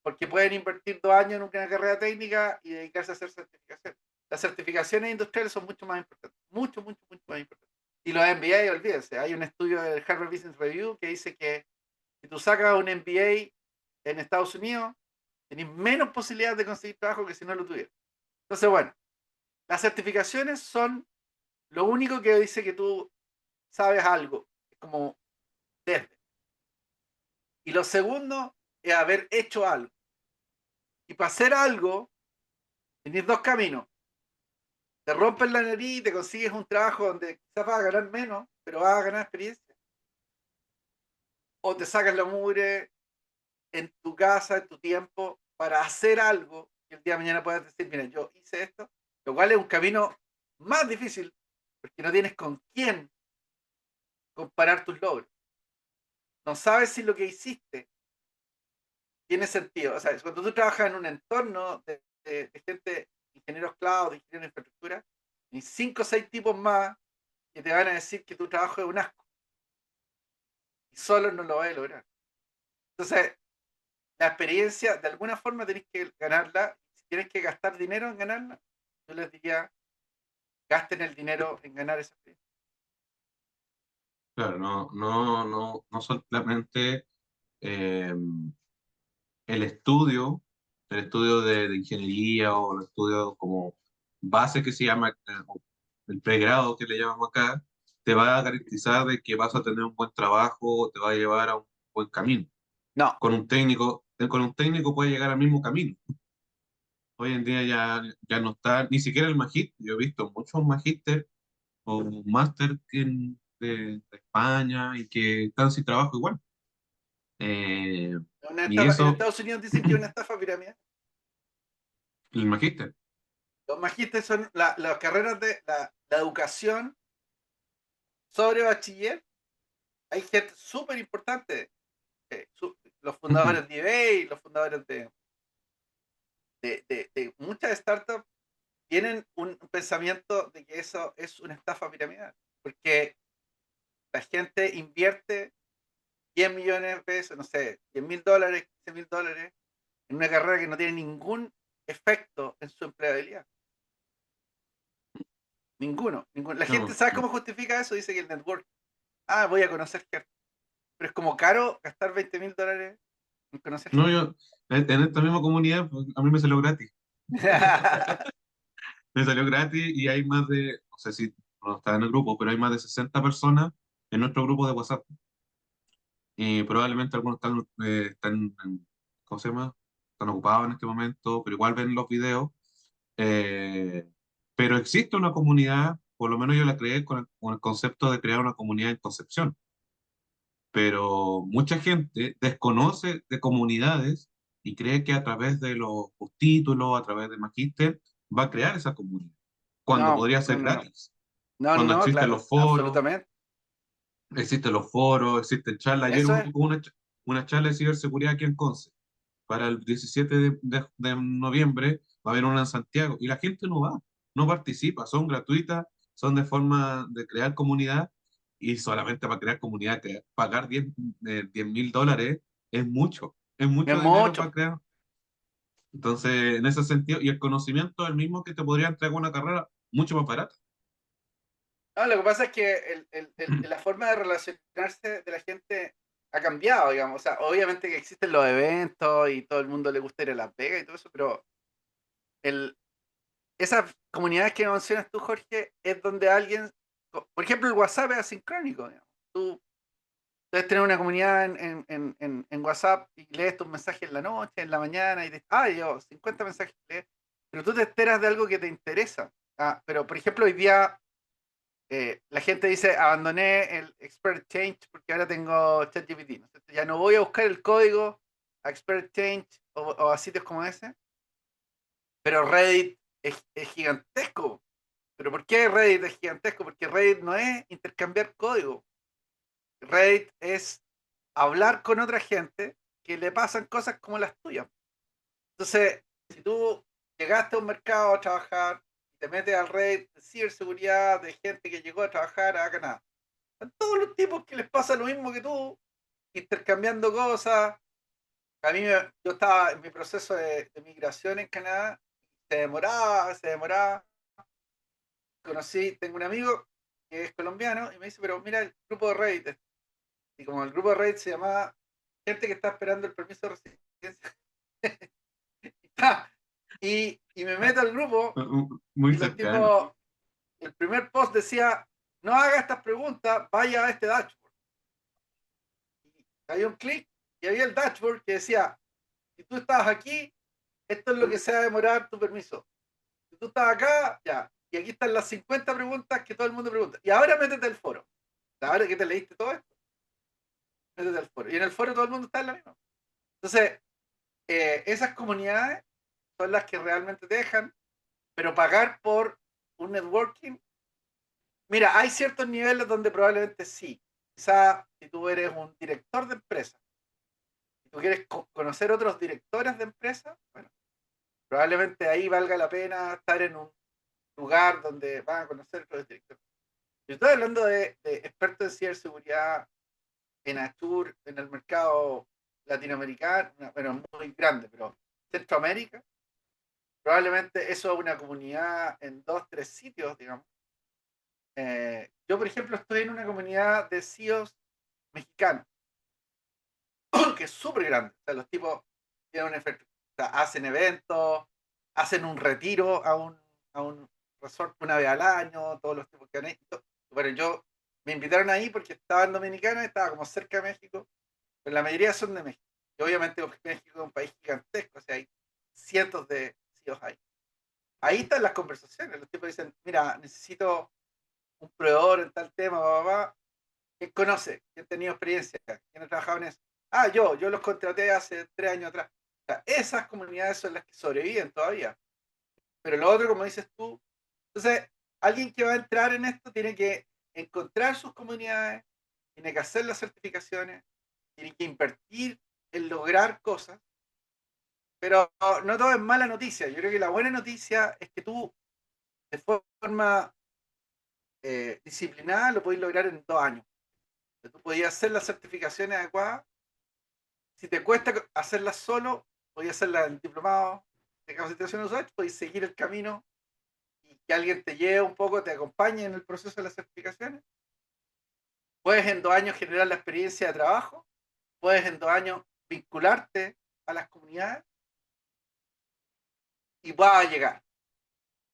porque pueden invertir 2 años en una carrera técnica y dedicarse a hacer certificaciones. Las certificaciones industriales son mucho más importantes, mucho más importantes. Y los MBA, olvídense, hay un estudio del Harvard Business Review que dice que si tú sacas un MBA en Estados Unidos, tenés menos posibilidades de conseguir trabajo que si no lo tuvieras. Entonces, bueno, las certificaciones son lo único que dice que tú sabes algo, es como desde. Y lo segundo es haber hecho algo. Y para hacer algo, tenés dos caminos. Te rompes la nariz y te consigues un trabajo donde quizás vas a ganar menos, pero vas a ganar experiencia. O te sacas la mugre en tu casa, en tu tiempo, para hacer algo que el día de mañana puedas decir, mira, yo hice esto, lo cual es un camino más difícil, porque no tienes con quién comparar tus logros. No sabes si lo que hiciste tiene sentido. O sea, cuando tú trabajas en un entorno de gente, ingenieros cloud, de ingenieros de infraestructura, y 5 o 6 tipos más que te van a decir que tu trabajo es un asco y solo no lo vas a lograr. Entonces, la experiencia, de alguna forma tenés que ganarla. Si tienes que gastar dinero en ganarla, yo les diría, gasten el dinero en ganar esa experiencia. Claro, no solamente eh, el estudio de ingeniería o el estudio como base que se llama, o el pregrado que le llamamos acá, te va a garantizar de que vas a tener un buen trabajo, te va a llevar a un buen camino. No, Con un técnico puede llegar al mismo camino. Hoy en día ya no está, ni siquiera el magíster. Yo he visto muchos magíster o máster de España y que están sin trabajo igual. una Y estafa, en eso, Estados Unidos dicen que es una estafa piramidal. el magíster. Los magísteres son las carreras de la educación sobre bachiller. Hay gente súper importante, los fundadores de eBay, los fundadores de muchas startups tienen un pensamiento de que eso es una estafa piramidal, porque la gente invierte 10 millones de pesos, no sé, $10.000, $15.000 en una carrera que no tiene ningún efecto en su empleabilidad. Ninguno, ninguno. La gente No, sabe no, cómo justifica eso, dice que el network, voy a conocer gente. Pero es como caro gastar $20.000 en conocerse. No, yo, en esta misma comunidad, pues, a mí me salió gratis. Me salió gratis y hay más de, no sé si no está en el grupo, pero hay más de 60 personas en nuestro grupo de WhatsApp. Y probablemente algunos ¿cómo se llama? Están ocupados en este momento, pero igual ven los videos. Eh, pero existe una comunidad, por lo menos yo la creé con el concepto de crear una comunidad en Concepción. Pero mucha gente desconoce de comunidades y cree que a través de los títulos, a través de Magíster, va a crear esa comunidad, cuando No, podría no, ser no, no. gratis, No, cuando no, claro, absolutamente. existen los foros, existen charlas. Ayer Eso es. hubo una charla de ciberseguridad aquí en Conce. Para el 17 de noviembre va a haber una en Santiago y la gente no va, no participa, son gratuitas, son de forma de crear comunidad y solamente para crear comunidad, pagar 10.000 dólares es Es mucho dinero para mucho. crear. Entonces, en ese sentido, y el conocimiento es el mismo que te podría entregar una carrera mucho más barata. No, lo que pasa es que la forma de relacionarse de la gente ha cambiado, digamos. O sea, obviamente que existen los eventos y todo el mundo le gusta ir a Las Vegas y todo eso, pero el, esas comunidades que mencionas tú, Jorge, es donde alguien, por ejemplo, el WhatsApp es asincrónico, digamos. Tú puedes tener una comunidad en WhatsApp y lees tus mensajes en la noche, en la mañana, y dices, ah, yo, 50 mensajes lees, pero tú te enteras de algo que te interesa. Ah, pero, por ejemplo, hoy día la gente dice, abandoné el Expert Change porque ahora tengo ChatGPT, ¿no? Ya no voy a buscar el código a Expert Change o a sitios como ese, pero Reddit es gigantesco. ¿Pero por qué Reddit es gigantesco? Porque Reddit no es intercambiar código. Reddit es hablar con otra gente que le pasan cosas como las tuyas. Entonces, si tú llegaste a un mercado a trabajar, te metes al Reddit de ciberseguridad, de gente que llegó a trabajar a Canadá, a todos los tipos que les pasa lo mismo que tú, intercambiando cosas. Yo estaba en mi proceso de migración en Canadá, se demoraba. Tengo un amigo que es colombiano y me dice, pero mira el grupo de Reddit. Y como el grupo de Reddit se llamaba gente que está esperando el permiso de residencia, y me meto al grupo Muy y los cercano. tipos, el primer post decía, no haga estas preguntas, vaya a este dashboard. Y había un clic y había el dashboard que decía, si tú estabas aquí, esto es lo que se va a demorar tu permiso. Si tú estás acá, ya. Y aquí están las 50 preguntas que todo el mundo pregunta. Y ahora métete al foro. Ahora que te leíste todo esto, métete al foro. Y en el foro todo el mundo está en la misma. Entonces, esas comunidades son las que realmente te dejan, pero pagar por un networking. Mira, hay ciertos niveles donde probablemente sí. Quizá si tú eres un director de empresa, si tú quieres conocer otros directores de empresa, bueno, probablemente ahí valga la pena estar en un lugar donde van a conocer otros directores. Yo estoy hablando de expertos en ciberseguridad en Azure, en el mercado latinoamericano, bueno, muy grande, pero Centroamérica, probablemente eso es una comunidad en dos, tres sitios, digamos. Yo, por ejemplo, estoy en una comunidad de CEOs mexicanos, que es súper grande. O sea, los tipos tienen un efecto, o sea, hacen eventos, hacen un retiro a un resort una vez al año, todos los tipos que han hecho. Bueno, yo me invitaron ahí porque estaba en Dominicana, estaba como cerca de México, pero la mayoría son de México. Y obviamente México es un país gigantesco, o sea, hay cientos de CEOs ahí. Ahí están las conversaciones. Los tipos dicen, mira, necesito un proveedor en tal tema, papá. ¿Quién conoce? ¿Quién ha tenido experiencia? ¿Quién ha trabajado en eso? Ah, yo los contraté hace 3 años atrás. O sea, esas comunidades son las que sobreviven todavía. Pero lo otro, como dices tú, entonces, alguien que va a entrar en esto tiene que encontrar sus comunidades, tiene que hacer las certificaciones, tiene que invertir en lograr cosas, pero no todo es mala noticia. Yo creo que la buena noticia es que tú, de forma disciplinada, lo podés lograr en 2 años. Tú podías hacer las certificaciones adecuadas. Si te cuesta hacerlas solo, podías hacerlas en diplomado de capacitación de usuarios, podías seguir el camino y que alguien te lleve un poco, te acompañe en el proceso de las certificaciones. Puedes en 2 años generar la experiencia de trabajo, puedes en 2 años vincularte a las comunidades y puedas llegar.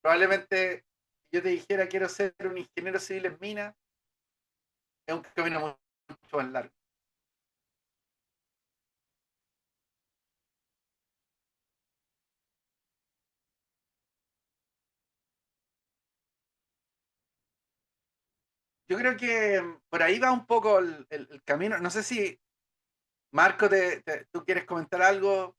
Probablemente si yo te dijera quiero ser un ingeniero civil en minas, es un camino mucho más largo. Yo creo que por ahí va un poco el camino. No sé si, Marco, tú quieres comentar algo.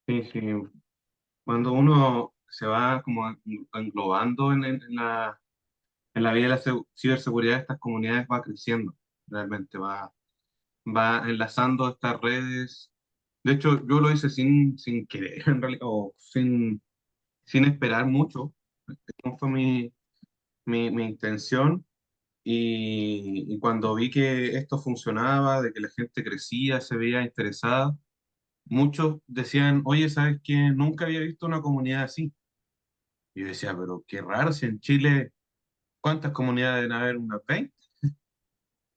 Sí, sí. Cuando uno se va como englobando en la vida de la ciberseguridad, estas comunidades va creciendo, realmente va enlazando estas redes. De hecho, yo lo hice sin querer, en realidad, o sin esperar mucho. No fue mi intención. Y cuando vi que esto funcionaba, de que la gente crecía, se veía interesada, muchos decían, oye, ¿sabes qué? Nunca había visto una comunidad así. Y yo decía, pero qué raro, si en Chile, ¿cuántas comunidades deben haber? ¿Unas 20?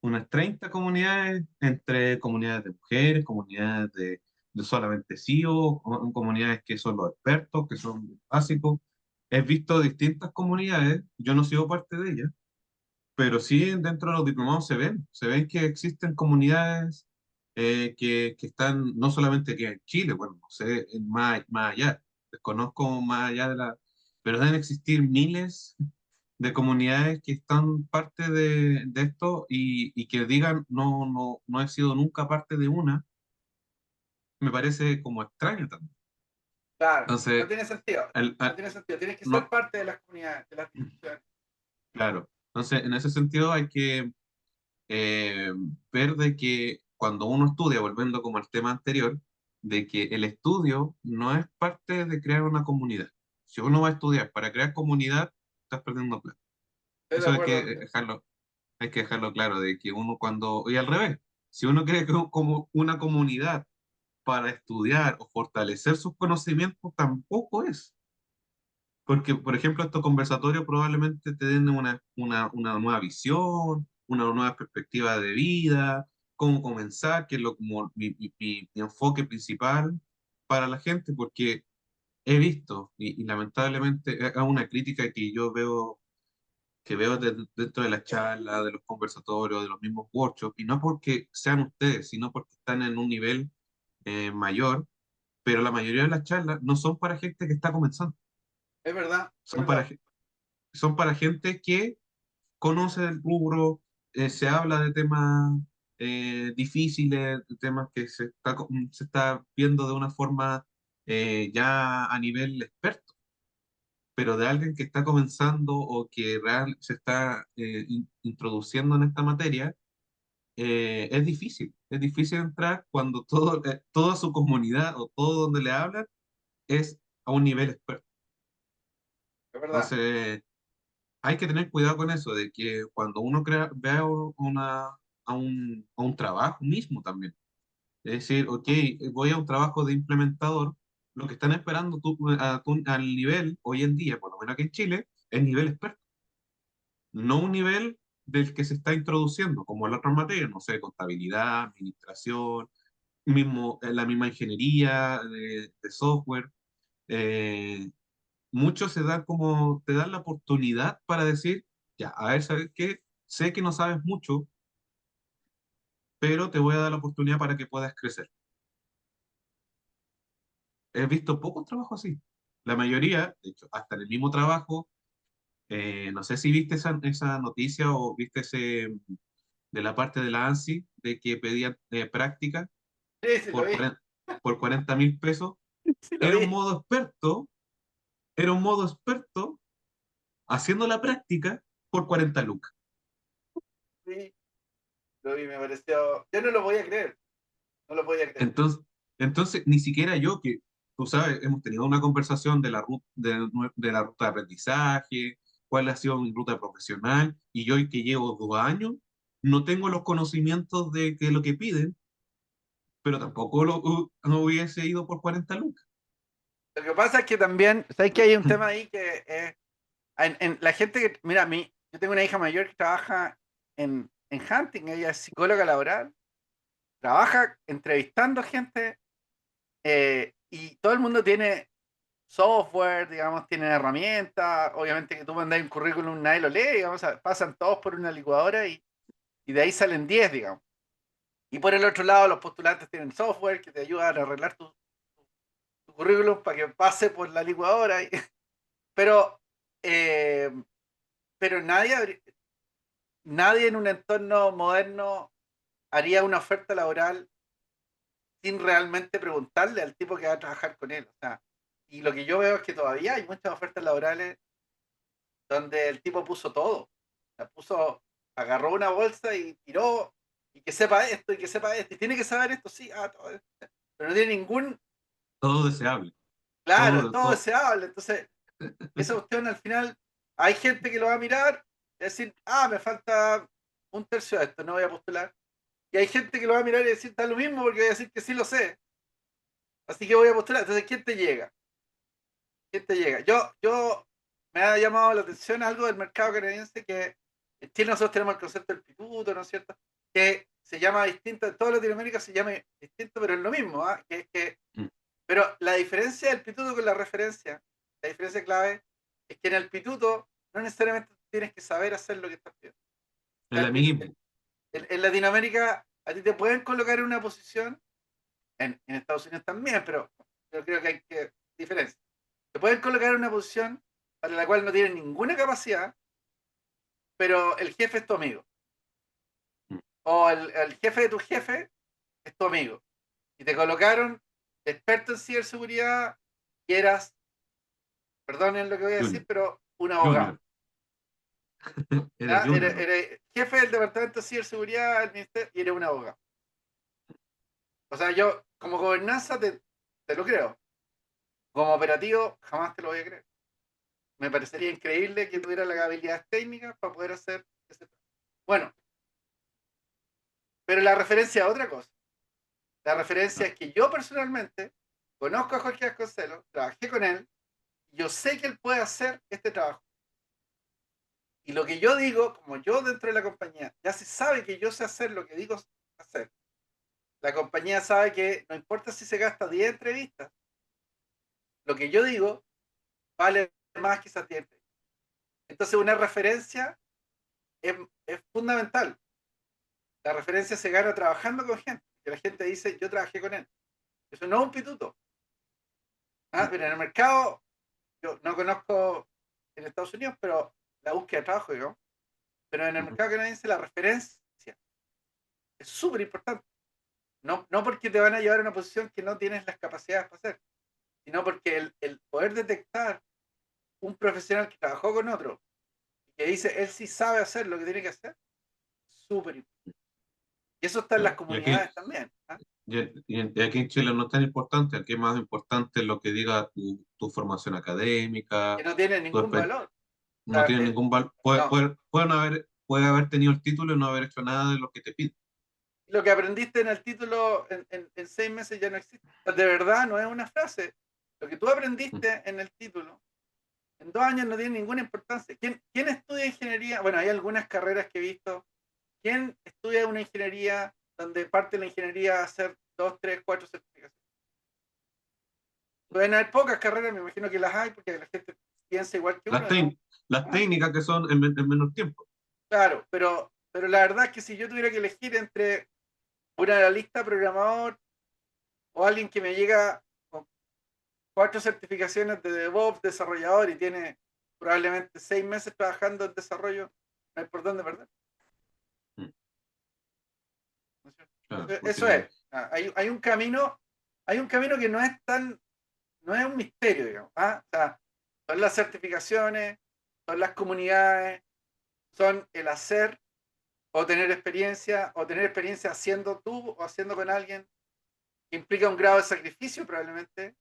Unas 30 comunidades, entre comunidades de mujeres, comunidades de solamente CEO, comunidades que son los expertos, que son básicos. He visto distintas comunidades, yo no sigo parte de ellas, pero sí dentro de los diplomados se ven que existen comunidades que están no solamente aquí en Chile, bueno, no sé, más allá, desconozco más allá de la, pero deben existir miles de comunidades que están parte de esto y que digan no he sido nunca parte de una, me parece como extraño también. Claro, no Entonces, tiene sentido. al- No al- tiene sentido. Tienes que ser no, parte de las comunidades, de las instituciones. claro. Entonces, en ese sentido hay que eh, ver de que cuando uno estudia, volviendo como al tema anterior, de que el estudio no es parte de crear una comunidad. Si uno va a estudiar para crear comunidad, estás perdiendo plata. Estoy de Eso acuerdo contigo. hay que dejarlo claro, de que uno cuando, y al revés, si uno cree que como una comunidad para estudiar o fortalecer sus conocimientos, tampoco es. Porque, por ejemplo, estos conversatorios probablemente te den una nueva visión, una nueva perspectiva de vida, cómo comenzar, que es lo, como mi enfoque principal para la gente, porque he visto, y lamentablemente es una crítica que veo dentro de la charla, de los conversatorios, de los mismos workshops, y no porque sean ustedes, sino porque están en un nivel mayor, pero la mayoría de las charlas no son para gente que está comenzando, Es verdad, es son verdad. son para gente que conoce el rubro, se habla de temas difíciles, de temas que se está viendo de una forma ya a nivel experto, pero de alguien que está comenzando o que se está introduciendo en esta materia, es difícil entrar cuando toda su comunidad o todo donde le hablan es a un nivel experto. Es verdad. Entonces, hay que tener cuidado con eso, de que cuando uno vea a un trabajo mismo también, es decir, ok, voy a un trabajo de implementador, lo que están esperando al nivel, hoy en día, por lo menos aquí en Chile, es nivel experto, no un nivel del que se está introduciendo, como en otras materias, no sé, contabilidad, administración, la misma ingeniería de software. eh, Muchos te dan la oportunidad para decir, ya, a ver, ¿sabes qué? Sé que no sabes mucho, pero te voy a dar la oportunidad para que puedas crecer. He visto pocos trabajos así. La mayoría, de hecho, hasta en el mismo trabajo, no sé si viste esa noticia o viste de la parte de la ANSI, de que pedían práctica Sí, sí, lo por vi. 40.000 pesos. Sí, lo Era un vi. modo experto, era un modo experto haciendo la práctica por 40 lucas. Sí, lo vi, me pareció. Yo no lo voy a creer. No lo voy a creer. Entonces, ni siquiera yo, que tú sabes, hemos tenido una conversación de de la ruta de aprendizaje, cuál ha sido mi ruta profesional, y yo que llevo 2 años, no tengo los conocimientos de que lo que piden, pero tampoco no hubiese ido por 40 lucas. Lo que pasa es que también, ¿sabes que hay un tema ahí que la gente, mira, yo tengo una hija mayor que trabaja en Hunting, ella es psicóloga laboral, trabaja entrevistando gente y todo el mundo tiene software, digamos, tiene herramientas, obviamente que tú mandas un currículum, nadie lo lee, digamos, pasan todos por una licuadora y de ahí salen 10, digamos. Y por el otro lado, los postulantes tienen software que te ayudan a arreglar tu currículum para que pase por la licuadora. Pero, eh, pero nadie en un entorno moderno haría una oferta laboral sin realmente preguntarle al tipo que va a trabajar con él. O sea, y lo que yo veo es que todavía hay muchas ofertas laborales donde el tipo puso todo. O sea, agarró una bolsa y tiró, y que sepa esto, y que sepa esto, y tiene que saber esto, sí, todo esto. Pero no tiene ningún, Todo deseable. claro, Todo, todo todo. deseable. Entonces, esa cuestión al final, hay gente que lo va a mirar y decir, me falta un tercio de esto, no voy a postular. Y hay gente que lo va a mirar y decir, está lo mismo porque voy a decir que sí lo sé, así que voy a postular. Entonces, ¿quién te llega? ¿Quién te llega? Yo me ha llamado la atención algo del mercado canadiense que en Chile nosotros tenemos el concepto del pituto, ¿no es cierto? Que se llama distinto, en toda Latinoamérica se llama distinto, pero es lo mismo, ¿ah? Mm. Pero la diferencia del pituto con la referencia, la diferencia clave, es que en el pituto no necesariamente tienes que saber hacer lo que estás pidiendo. O sea, El amiguismo. en Latinoamérica a ti te pueden colocar en una posición, en Estados Unidos también, pero yo creo que hay que diferencia. Te pueden colocar en una posición para la cual no tienes ninguna capacidad, pero el jefe es tu amigo. Mm. O el jefe de tu jefe es tu amigo. Y te colocaron experto en ciberseguridad y eras, perdonen lo que voy a decir, Junior. pero un abogado. Junior. Era ¿Ah? Junior, ¿no? Eres jefe del departamento de ciberseguridad del ministerio y eres un abogado. O sea, yo como gobernanza te lo creo. Como operativo jamás te lo voy a creer. Me parecería increíble que tuviera las habilidades técnicas para poder hacer ese trabajo. Bueno, pero la referencia a otra cosa. La referencia Ah, es que yo personalmente conozco a Jorge Vasconcelos, trabajé con él, yo sé que él puede hacer este trabajo. Y lo que yo digo, como yo dentro de la compañía, ya se sabe que yo sé hacer lo que digo hacer. La compañía sabe que no importa si se gasta 10 entrevistas, lo que yo digo vale más que esas 10 entrevistas. Entonces una referencia es, es fundamental. La referencia se gana trabajando con gente. Que la gente dice, yo trabajé con él. Eso no es un pituto. mm, Pero en el mercado, yo no conozco en Estados Unidos, pero la búsqueda de trabajo, digamos. Pero en el ujú. mercado canadiense la referencia es súper importante. No, no porque te van a llevar a una posición que no tienes las capacidades para hacer, sino porque el poder detectar un profesional que trabajó con otro y que dice, él sí sabe hacer lo que tiene que hacer, súper importante. Y eso está en las Claro. comunidades también. ¿Ah? Y aquí en Chile no es tan importante, aquí es más importante lo que diga tu formación Que académica, no tiene tu ningún exper- valor. O no sea, tiene ningún valor. no. Puede haber tenido el título y no haber hecho nada de lo que te piden. Lo que aprendiste en el título en 6 meses ya no existe. De verdad, no es una frase. Lo que tú Mm. aprendiste en el título en 2 años no tiene ninguna importancia. ¿Quién estudia ingeniería? Bueno, hay algunas carreras que he visto. ¿Quién estudia una ingeniería donde parte de la ingeniería hacer 2, 3, 4 certificaciones? Pueden haber pocas carreras, me imagino que las hay porque la gente piensa igual que Las, uno, digamos. tec- las Ah, técnicas que son en menor tiempo. claro, pero la verdad es que si yo tuviera que elegir entre un analista programador o alguien que me llega con 4 certificaciones de DevOps, desarrollador y tiene probablemente 6 meses trabajando en desarrollo, no hay por dónde perder. Mm. ¿No es cierto? Claro, Eso porque es. Hay un camino que no es un misterio, digamos. ¿Ah? O sea, son las certificaciones, son las comunidades, son el hacer o tener experiencia haciendo tú o haciendo con alguien, que implica un grado de sacrificio probablemente.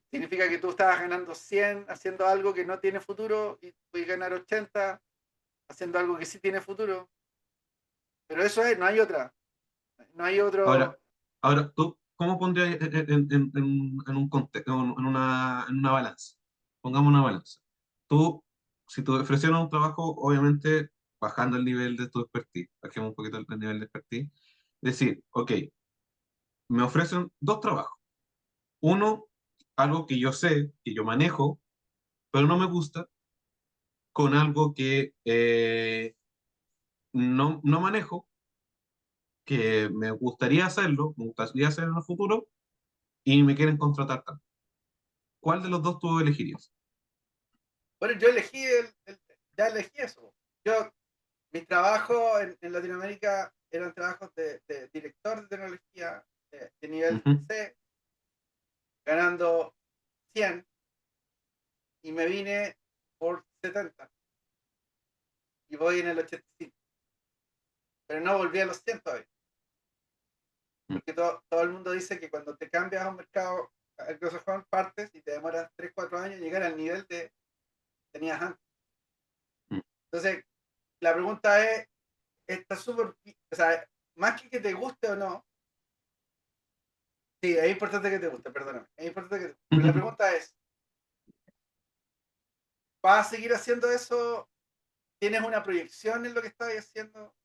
Significa que tú estabas ganando 100 haciendo algo que no tiene futuro y puedes ganar 80 haciendo algo que sí tiene futuro. Pero eso es, no hay otra. No hay ahora, otro. ahora tú, ¿cómo pondrías en un en una balanza? Pongamos una balanza. Tú, si te ofrecieran un trabajo, obviamente bajando el nivel de tu expertise, bajemos un poquito el nivel de expertise, decir, ok, me ofrecen dos trabajos. Uno, algo que yo sé, que yo manejo, pero no me gusta, con algo que no manejo, que me gustaría hacerlo, me gustaría hacer en el futuro, y me quieren contratar también. ¿Cuál de los dos tú elegirías? Bueno, yo elegí ya elegí eso. Yo, mi trabajo en Latinoamérica eran trabajos de director de tecnología de nivel Ujú. C, ganando 100 y me vine por 70 y voy en el 85, pero no volví a los 100 todavía, porque todo el mundo dice que cuando te cambias a un mercado anglosajón partes y te demoras 3 4 años llegar al nivel que tenías antes. Entonces, la pregunta es, está súper, o sea, más que te guste o no, sí, es importante que te guste, perdóname, es importante que te guste, pero la pregunta es, ¿vas a seguir haciendo eso? ¿Tienes una proyección en lo que estás haciendo?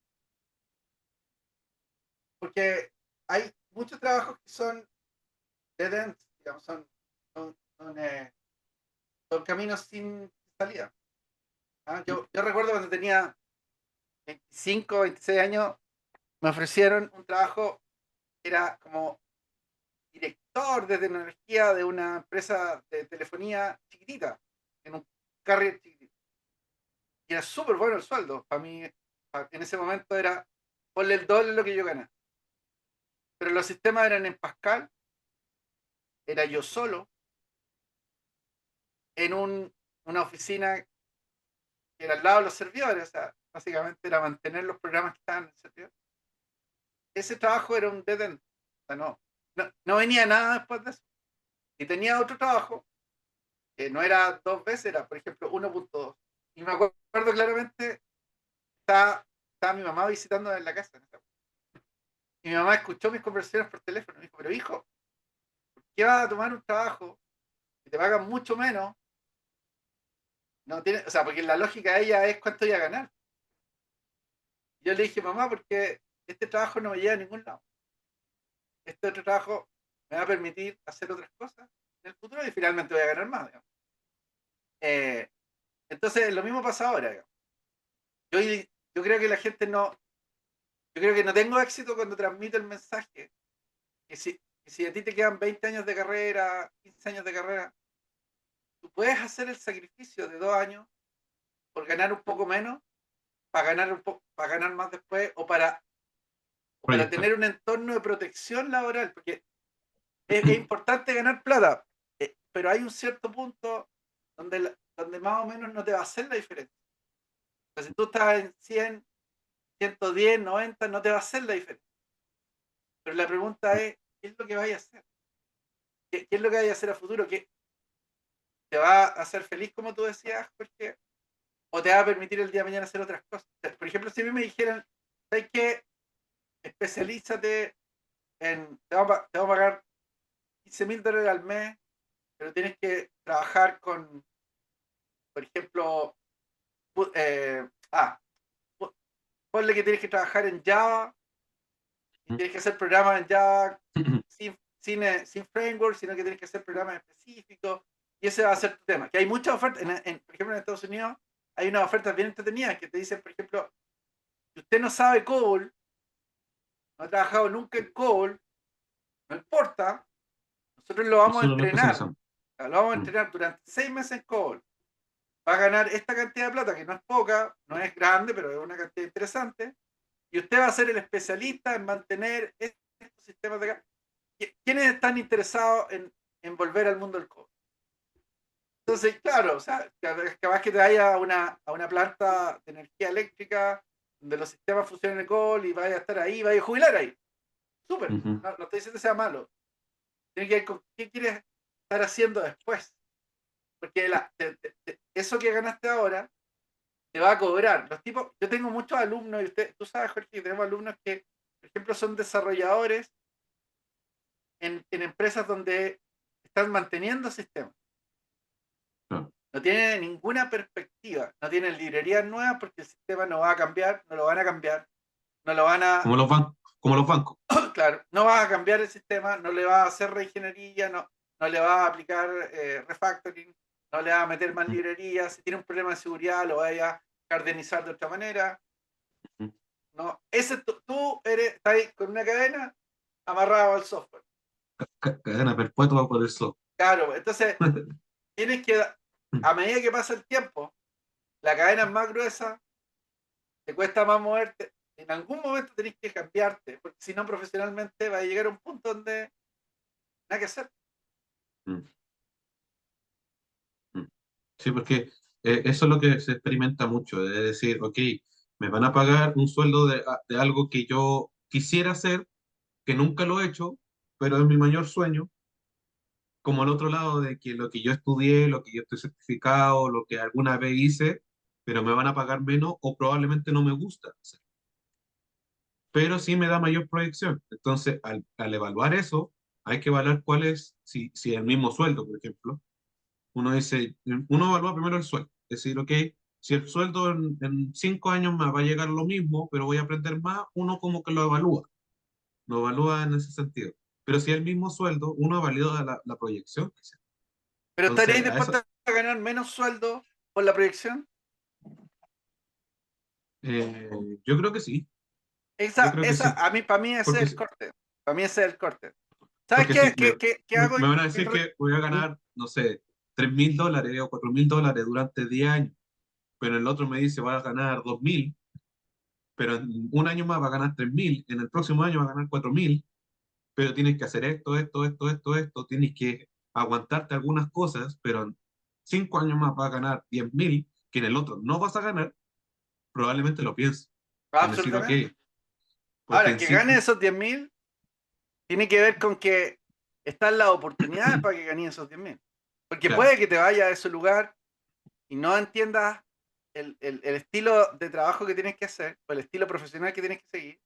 Porque hay muchos trabajos que son dead ends, digamos, son son caminos sin salida. ¿Ah? Yo recuerdo cuando tenía 25, 26 años, me ofrecieron un trabajo que era como director de tecnología de una empresa de telefonía chiquitita, en un carrier chiquitito. Y era súper bueno el sueldo. Para mí, en ese momento era ponle el doble de lo que yo ganaba. Pero los sistemas eran en Pascal, era yo solo, en una oficina que era al lado de los servidores, o sea, básicamente era mantener los programas que estaban en el servidor. Ese trabajo era un dead end, o sea, no venía nada después de eso. Y tenía otro trabajo, que no era 2 veces, era por ejemplo 1.2. Y me acuerdo claramente, estaba mi mamá visitando en la casa. Y mi mamá escuchó mis conversaciones por teléfono y me dijo, pero hijo, ¿qué vas a tomar un trabajo que te pagan mucho menos? No tiene, o sea, porque la lógica de ella es cuánto voy a ganar. Y yo le dije, mamá, porque este trabajo no me lleva a ningún lado. Este otro trabajo me va a permitir hacer otras cosas en el futuro y finalmente voy a ganar más. Digamos. Eh, entonces, lo mismo pasa ahora. Digamos. Yo creo que la gente no, yo creo que no tengo éxito cuando transmito el mensaje que si a ti te quedan 20 años de carrera, 15 años de carrera, tú puedes hacer el sacrificio de 2 años por ganar un poco menos, para ganar más después, o para Proyectar. tener un entorno de protección laboral, porque es importante ganar plata, pero hay un cierto punto donde más o menos no te va a hacer la diferencia. Entonces, si tú estás en 100, 110, 90, no te va a hacer la diferencia. Pero la pregunta es, ¿qué es lo que vayas a hacer? ¿Qué es lo que vayas a hacer a futuro? ¿Qué te va a hacer feliz, como tú decías, Jorge? ¿O te va a permitir el día de mañana hacer otras cosas? Por ejemplo, si a mí me dijeran, ¿sabes qué? Especialízate te vamos a pagar $15,000 al mes, pero tienes que trabajar con, por ejemplo, eh, ah, ponle que tienes que trabajar en Java y tienes que hacer programas en Java sin framework, sino que tienes que hacer programas específicos y ese va a ser tu tema. Que hay muchas ofertas, por ejemplo, en Estados Unidos hay unas ofertas bien entretenidas que te dicen, por ejemplo, si usted no sabe COBOL, no ha trabajado nunca en COBOL, no importa, nosotros lo vamos a Nosotros lo entrenar, especializamos. lo vamos a entrenar durante 6 meses en COBOL. Va a ganar esta cantidad de plata, que no es poca, no es grande, pero es una cantidad interesante, y usted va a ser el especialista en mantener estos sistemas de acá. ¿Quiénes están interesados en volver al mundo del cobre? Entonces, claro, o sea, capaz que te vaya a una planta de energía eléctrica donde los sistemas funcionan en cobre y vaya a estar ahí, vaya a jubilar ahí. Súper, Ujú. no estoy diciendo que sea malo. Tiene que ver con qué quieres estar haciendo después. Porque eso que ganaste ahora te va a cobrar. Los tipos, yo tengo muchos alumnos, y tú sabes, Jorge, que tenemos alumnos que, por ejemplo, son desarrolladores en empresas donde están manteniendo sistemas. Claro. No tienen ninguna perspectiva predictiva. No tienen librerías nuevas porque el sistema no va a cambiar, no lo van a cambiar, no lo van a, Como los bancos. claro, no va a cambiar el sistema, no le va a hacer reingeniería, no le va a aplicar refactoring, no le va a meter más Mm, librerías, si tiene un problema de seguridad lo vaya a cardenizar de otra manera. mm. No, ese tú eres, estás ahí con una cadena amarrado al software. Cadena perpetua por eso. Claro, entonces tienes que, a medida que pasa el tiempo, la cadena es más gruesa, te cuesta más moverte, en algún momento tenés que cambiarte, porque si no profesionalmente va a llegar a un punto donde nada que hacer. Mm, mm. Sí, porque eso es lo que se experimenta mucho, es decir, ok, me van a pagar un sueldo de algo que yo quisiera hacer, que nunca lo he hecho, pero es mi mayor sueño, como el otro lado de que lo que yo estudié, lo que yo estoy certificado, lo que alguna vez hice, pero me van a pagar menos o probablemente no me gusta hacer, pero sí me da mayor proyección. Entonces, al evaluar eso, hay que evaluar cuál es, si el mismo sueldo, por ejemplo, uno dice, uno evalúa primero el sueldo, es decir, ok, si el sueldo en 5 años más va a llegar lo mismo, pero voy a aprender más, uno como que lo evalúa en ese sentido. Pero si es el mismo sueldo, uno evalúa la proyección que se. Pero estaríais Entonces, a dispuestos eso, a ganar menos sueldo por la proyección. eh, yo creo que sí, yo Esa, creo que esa, sí, para mí ese porque, es el corte. Para mí ese es el corte. ¿Sabes porque si qué hago? me van a decir que voy a ¿Mm? ganar, no sé, $3.000 o $4.000 durante 10 años, pero el otro me dice va a ganar 2.000, pero en un año más va a ganar 3.000, en el próximo año va a ganar 4.000, pero tienes que hacer esto, tienes que aguantarte algunas cosas, pero en 5 años más vas a ganar 10.000, que en el otro no vas a ganar, probablemente lo pienses. En decir, ok, Absolutamente. porque Ahora, en que gane 5, esos 10.000 tiene que ver con que están las oportunidades para que gane esos 10.000. Porque claro, puede que te vayas a ese lugar y no entiendas el estilo de trabajo que tienes que hacer, o el estilo profesional que tienes que seguir,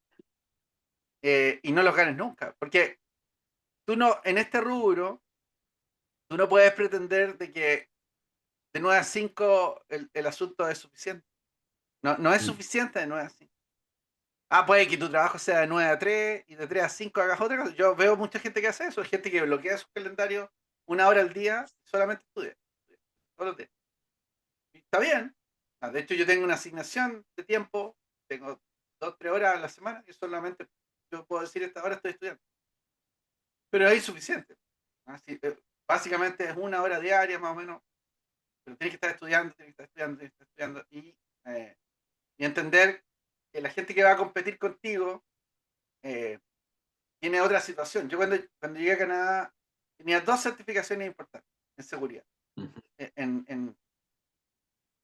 y no los ganes nunca. Porque tú no, en este rubro, tú no puedes pretender de que de 9 a 5 el asunto es suficiente. No es mm, suficiente de 9 a 5. Ah, puede que tu trabajo sea de 9 a 3 y de 3 a 5 hagas otra cosa. Yo veo mucha gente que hace eso, hay gente que bloquea su calendario 1 hora al día y solamente estudia todos los días. Y está bien. Ah, de hecho, yo tengo una asignación de tiempo, tengo 2, 3 horas a la semana y solamente yo puedo decir esta hora estoy estudiando. Pero es suficiente. Así, básicamente es 1 hora diaria más o menos, pero tienes que estar estudiando, tienes que estar estudiando, tienes que estar estudiando y entender que la gente que va a competir contigo eh, tiene otra situación. Yo cuando llegué a Canadá tenía 2 certificaciones importantes en seguridad. mm, En,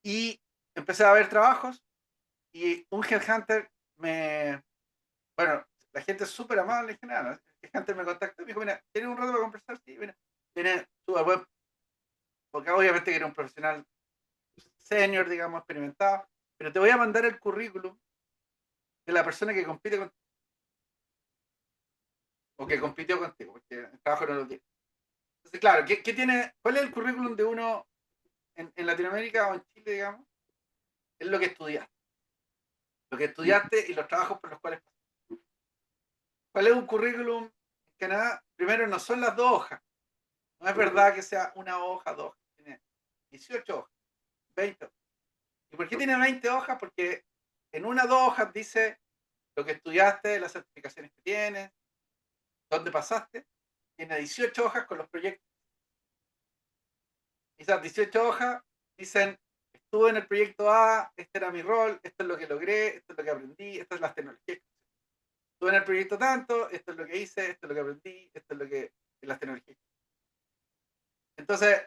y empecé a ver trabajos y un headhunter me... Bueno, la gente es súper amable en general, ¿no? El headhunter me contactó y me dijo, mira, ¿tienes un rato para conversar? Sí, mira, tiene súper buen... Porque obviamente que era un profesional senior, digamos, experimentado, pero te voy a mandar el currículum de la persona que compite contigo, o que compitió contigo, porque el trabajo no lo tiene. Entonces, claro, tiene, ¿cuál es el currículum de uno en Latinoamérica o en Chile, digamos? Es lo que estudiaste. Lo que mm, estudiaste y los trabajos por los cuales pasaste. ¿Cuál es un currículum en Canadá? Primero, no son las 2 hojas. No es verdad que sea una hoja, 2 hojas. Tiene 18 hojas, 20 hojas. ¿Y por qué tiene 20 hojas? Porque en 1 o 2 hojas dice lo que estudiaste, las certificaciones que tienes, dónde pasaste. Tiene 18 hojas con los proyectos. Y esas 18 hojas dicen, estuve en el proyecto A, este era mi rol, esto es lo que logré, esto es lo que aprendí, estas son las tecnologías. Estuve en el proyecto tanto, esto es lo que hice, esto es lo que aprendí, esto es lo que las tecnologías. Entonces,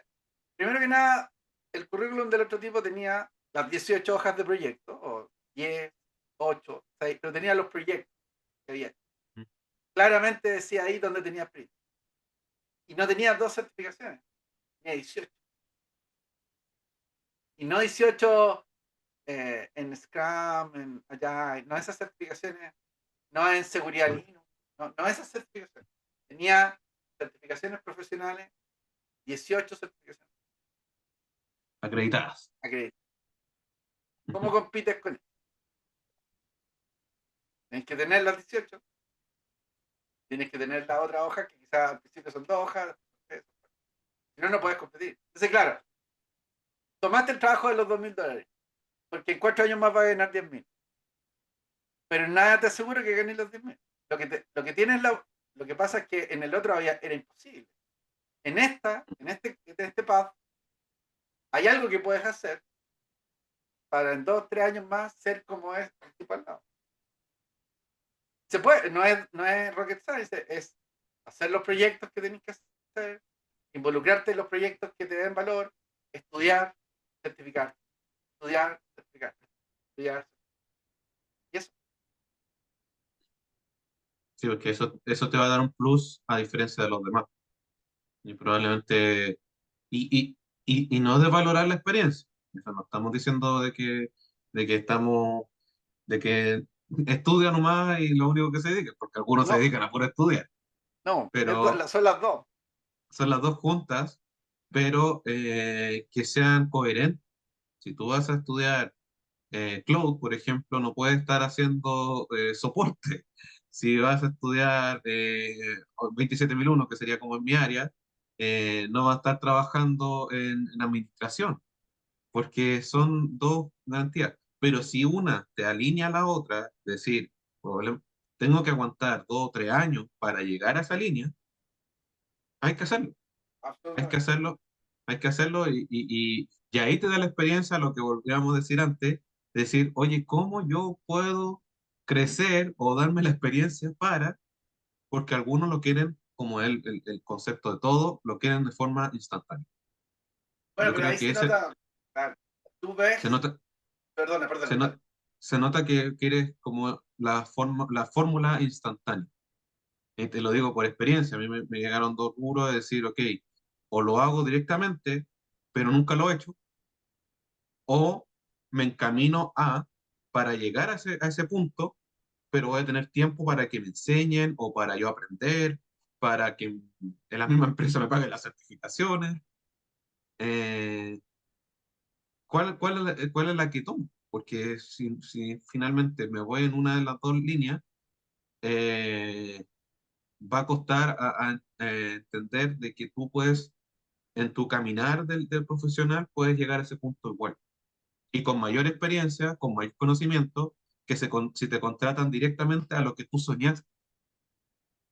primero que nada, el currículum del otro tipo tenía las 18 hojas de proyecto, o 10, 8, 6, pero tenía los proyectos que había. mm. Claramente decía ahí donde tenía experiencia. Y no tenía 2 certificaciones, tenía 18. Y no 18 en Scrum, en Agile, no esas certificaciones, no en seguridad Bueno, Linux, no esas certificaciones. Tenía certificaciones profesionales, 18 certificaciones acreditadas. acreditadas. ¿Cómo compites con eso? Tienes que tener las 18, tienes que tener la otra hoja, que quizás al principio son 2 hojas, si no, no puedes competir. Entonces, claro, tomaste el trabajo de los $2.000, porque en 4 años más vas a ganar 10.000, pero nada te asegura que ganes los 10.000. Lo que tienes lo que pasa es que en el otro era imposible. En este path, hay algo que puedes hacer para en 2, 3 años más ser como es el tipo al lado. Se puede, no es rocket science, es hacer los proyectos que tenés que hacer, involucrarte en los proyectos que te den valor, estudiar, certificar, estudiar, certificar, estudiar. Y eso. Sí, porque eso te va a dar un plus a diferencia de los demás. Y probablemente, y no de valorar la experiencia. Eso no estamos diciendo de que estamos, de que estudian nomás y lo único que se dedican, porque algunos se No, dedican a puro estudiar, no, pero son las dos. son las dos juntas, pero que sean coherentes. Si tú vas a estudiar cloud, por ejemplo, no puedes estar haciendo soporte. Si vas a estudiar 27001, que sería como en mi área, no vas a estar trabajando en administración, porque son dos garantías. Pero si una te alinea a la otra, es decir, tengo que aguantar 2 o 3 años para llegar a esa línea, hay que hacerlo, hay que Absolutamente. hacerlo, hay que hacerlo y ahí te da la experiencia, lo que volvíamos a decir antes, decir, oye, ¿cómo yo puedo crecer o darme la experiencia para? Porque algunos lo quieren, como el concepto de todo, lo quieren de forma instantánea. Bueno, Yo pero creo ahí que se ese nota, claro, tú se ves, nota, perdona, se perdona, dale. nota, se nota que quieres como la fórmula instantánea. Y te lo digo por experiencia, a mí me llegaron dos duros de decir, ok, o lo hago directamente, pero nunca lo he hecho, o me encamino para llegar a ese punto, pero voy a tener tiempo para que me enseñen o para yo aprender, para que en la misma empresa me paguen las certificaciones. Eh, ¿cuál es la que tomo? Porque si finalmente me voy en una de las dos líneas, eh, va a costar entender de que tú puedes, en tu caminar del profesional, puedes llegar a ese punto igual. Y con mayor experiencia, con mayor conocimiento, si te contratan directamente a lo que tú soñaste.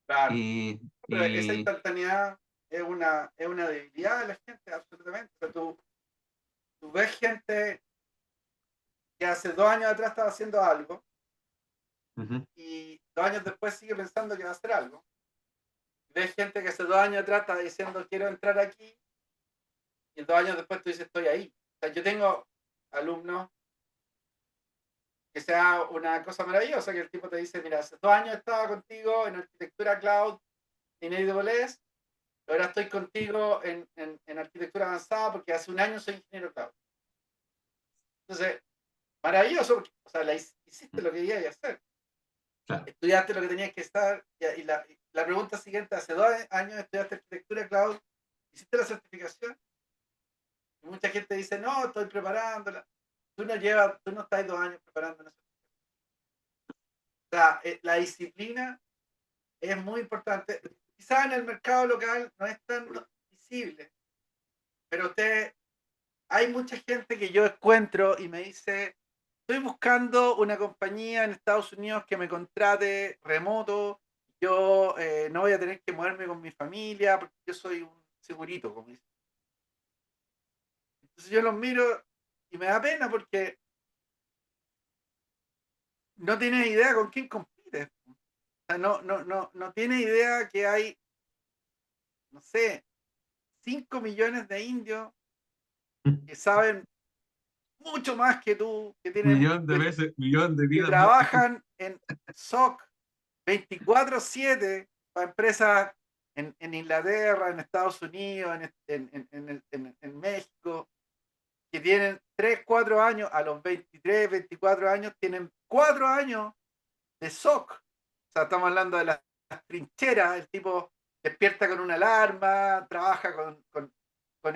Claro, Y, pero esa y instantaneidad es una debilidad de la gente, absolutamente. O sea, tú ves gente que hace 2 años atrás estaba haciendo algo ujú, y 2 años después sigue pensando que va a hacer algo. Ves gente que hace 2 años atrás está diciendo quiero entrar aquí y 2 años después tú dices estoy ahí. O sea, yo tengo alumnos que sea una cosa maravillosa, que el tipo te dice, mira, hace 2 años estaba contigo en arquitectura cloud en AWS, ahora estoy contigo en arquitectura avanzada porque hace un año soy ingeniero cloud. Entonces, maravilloso, porque, o sea, hiciste lo que ibas a hacer, claro, estudiaste lo que tenías que estar, y la pregunta siguiente, hace 2 años estudiaste arquitectura cloud, hiciste la certificación, y mucha gente dice, no, estoy preparándola. Tú no estás 2 años preparándola. O sea, la disciplina es muy importante. Quizás en el mercado local no es tan visible, pero hay mucha gente que yo encuentro y me dice, estoy buscando una compañía en Estados Unidos que me contrate remoto, yo no voy a tener que moverme con mi familia porque yo soy un segurito, como dice. Entonces yo los miro y me da pena porque no tienes idea con quién compites. O sea, no tienes idea que hay, no sé, 5 millones de indios que saben mucho más que tú, millón de veces, millón de que vidas más que tú. trabajan en SOC 24/7 para empresas en Inglaterra, en Estados Unidos, en México, que tienen 3 4 años, a los 23 24 años, tienen 4 años de SOC. O sea, estamos hablando de las trincheras, el tipo despierta con una alarma, trabaja con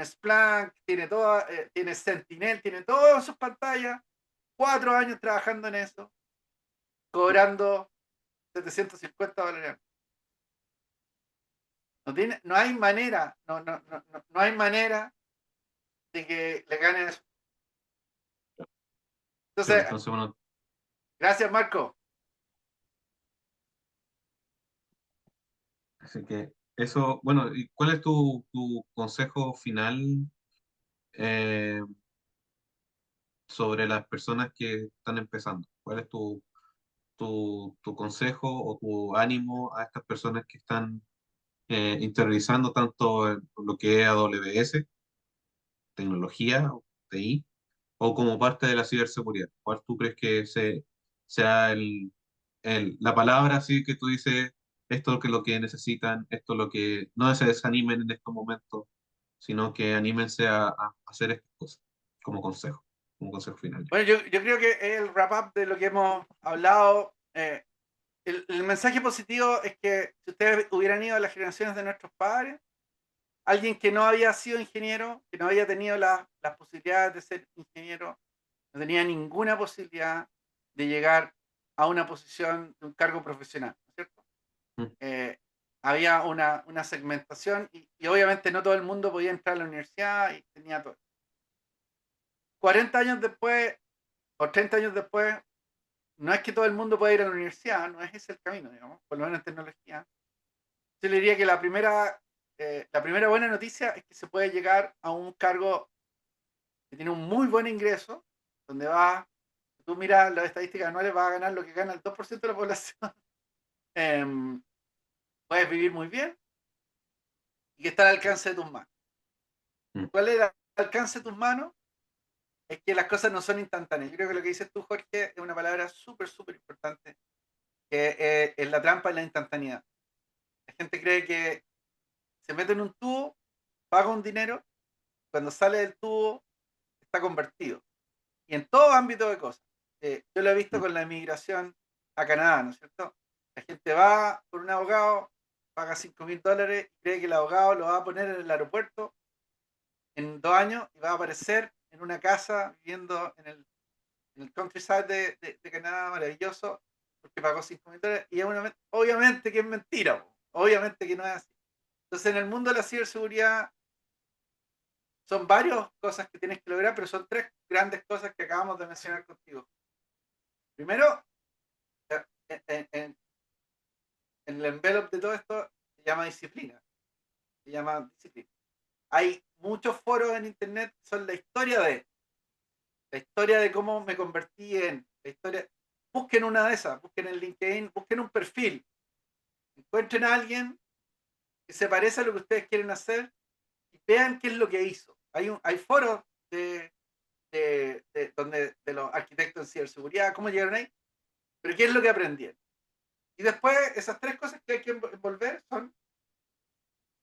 Splunk, tiene Sentinel, tiene todo en sus pantallas 4 años trabajando en eso, cobrando $750. No hay manera, no hay manera de que le ganen eso. Sí, pues, Entonces, entonces, bueno, gracias, Marco. así que eso, bueno, ¿y cuál es tu consejo final eh, sobre las personas que están empezando? ¿Cuál es tu consejo o tu ánimo a estas personas que están interiorizando tanto en lo que es AWS, tecnología, TI, o como parte de la ciberseguridad? ¿Cuál tú crees que sea la palabra así que tú dices, esto es lo que necesitan, esto es lo que no se desanimen en estos momentos, sino que anímense a hacer estas cosas como consejo final? Bueno, yo creo que el wrap-up de lo que hemos hablado, el mensaje positivo es que si ustedes hubieran ido a las generaciones de nuestros padres, alguien que no había sido ingeniero, que no había tenido las posibilidades de ser ingeniero, no tenía ninguna posibilidad de llegar a una posición de un cargo profesional, ¿no es cierto? Mm, Había una segmentación y obviamente no todo el mundo podía entrar a la universidad y tenía todo. 40 años después o 30 años después, no es que todo el mundo pueda ir a la universidad, no es ese el camino, digamos, por lo menos en tecnología. Yo le diría que la primera buena noticia es que se puede llegar a un cargo que tiene un muy buen ingreso, donde si tú miras las estadísticas anuales, vas a ganar lo que gana el 2% de la población. Em, Puedes vivir muy bien y que está al alcance de tus manos. mm, ¿Cuál es el alcance de tus manos? Es que las cosas no son instantáneas. Yo creo que lo que dices tú, Jorge, es una palabra súper, súper importante, que es la trampa y la instantaneidad. La gente cree que se mete en un tubo, paga un dinero, cuando sale del tubo está convertido. Y en todo ámbito de cosas. Yo lo he visto mm, con la inmigración a Canadá, ¿no es cierto? La gente va por un abogado, paga $5,000 y cree que el abogado lo va a poner en el aeropuerto en 2 años y va a aparecer en una casa viviendo en el countryside de Canadá, maravilloso, porque pagó $5,000. Y obviamente que es mentira, obviamente que no es así. Entonces, en el mundo de la ciberseguridad son varias cosas que tienes que lograr, pero son tres grandes cosas que acabamos de mencionar contigo. Primero, en el envelope de todo esto se llama disciplina. Se llama disciplina. Hay muchos foros en internet que son la historia de cómo me convertí la historia. Busquen una de esas, busquen en LinkedIn, busquen un perfil, encuentren a alguien que se parece a lo que ustedes quieren hacer y vean qué es lo que hizo. Hay foros de los arquitectos en ciberseguridad, cómo llegaron ahí, pero qué es lo que aprendieron. Y después, esas tres cosas que hay que envolver son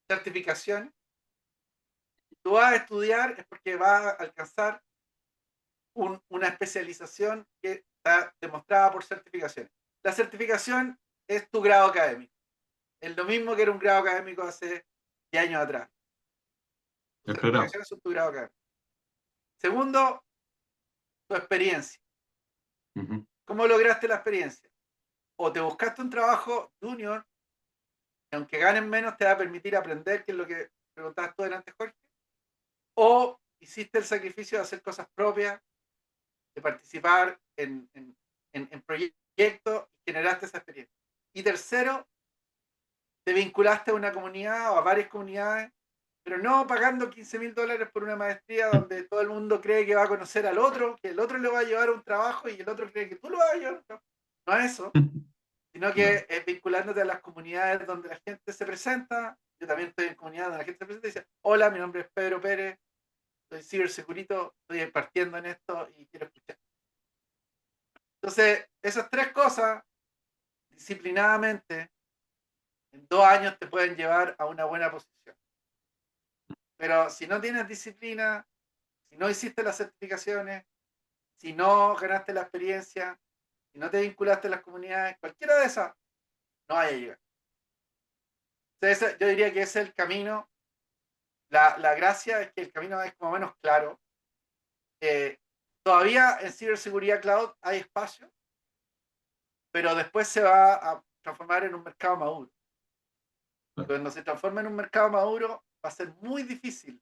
certificaciones. Tú vas a estudiar es porque vas a alcanzar una especialización que está demostrada por certificaciones. La certificación es tu grado académico. Es lo mismo que era un grado académico hace 10 años atrás. Tus el programa. certificaciones son tu grado académico. Segundo, tu experiencia. Ujú, ¿Cómo lograste la experiencia? O te buscaste un trabajo junior, que aunque ganen menos, te va a permitir aprender, que es lo que preguntabas tú delante, Jorge, o hiciste el sacrificio de hacer cosas propias, de participar en proyectos y generaste esa experiencia. Y tercero, te vinculaste a una comunidad o a varias comunidades, pero no pagando $15,000 por una maestría donde todo el mundo cree que va a conocer al otro, que el otro le va a llevar a un trabajo y el otro cree que tú lo vas a llevar. No, no es eso, sino claro. que es vinculándote a las comunidades donde la gente se presenta. Yo también estoy en comunidades donde la gente se presenta y dice, hola, mi nombre es Pedro Pérez, soy cibersecurito, estoy partiendo en esto y quiero escuchar. Entonces, esas tres cosas, disciplinadamente, en 2 años te pueden llevar a una buena posición. Pero si no tienes disciplina, si no hiciste las certificaciones, si no ganaste la experiencia, si no te vinculaste a las comunidades, cualquiera de esas, no vaya a llegar. Entonces, yo diría que ese es el camino. La gracia es que el camino es como menos claro. todavía en ciberseguridad cloud hay espacio, pero después se va a transformar en un mercado maduro. Y cuando se transforma en un mercado maduro, va a ser muy difícil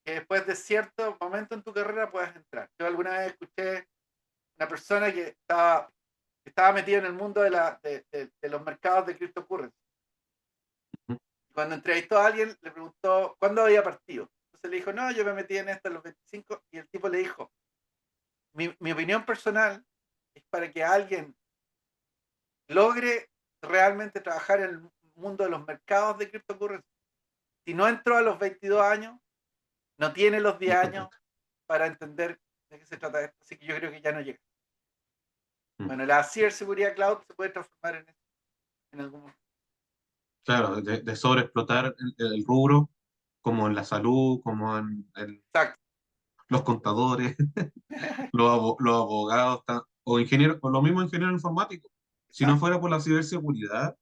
que después de cierto momento en tu carrera puedas entrar. Yo alguna vez escuché una persona que estaba metida en el mundo de los mercados de cryptocurrency. Cuando entrevistó a alguien, le preguntó cuándo había partido. Entonces le dijo, no, yo me metí en esto a los 25, y el tipo le dijo, mi opinión personal es para que alguien logre realmente trabajar en el mundo de los mercados de criptocurrency. Si no entró a los 22 años, no tiene los 10 Muy años completo. para entender de qué se trata esto. Así que yo creo que ya no llega. Mm. Bueno, la ciberseguridad cloud se puede transformar en algún momento. Claro, de sobreexplotar el rubro, como en la salud, como en Exacto. los contadores, los abogados, o ingenieros, o los mismos ingenieros informáticos. Si no Exacto. fuera por la ciberseguridad,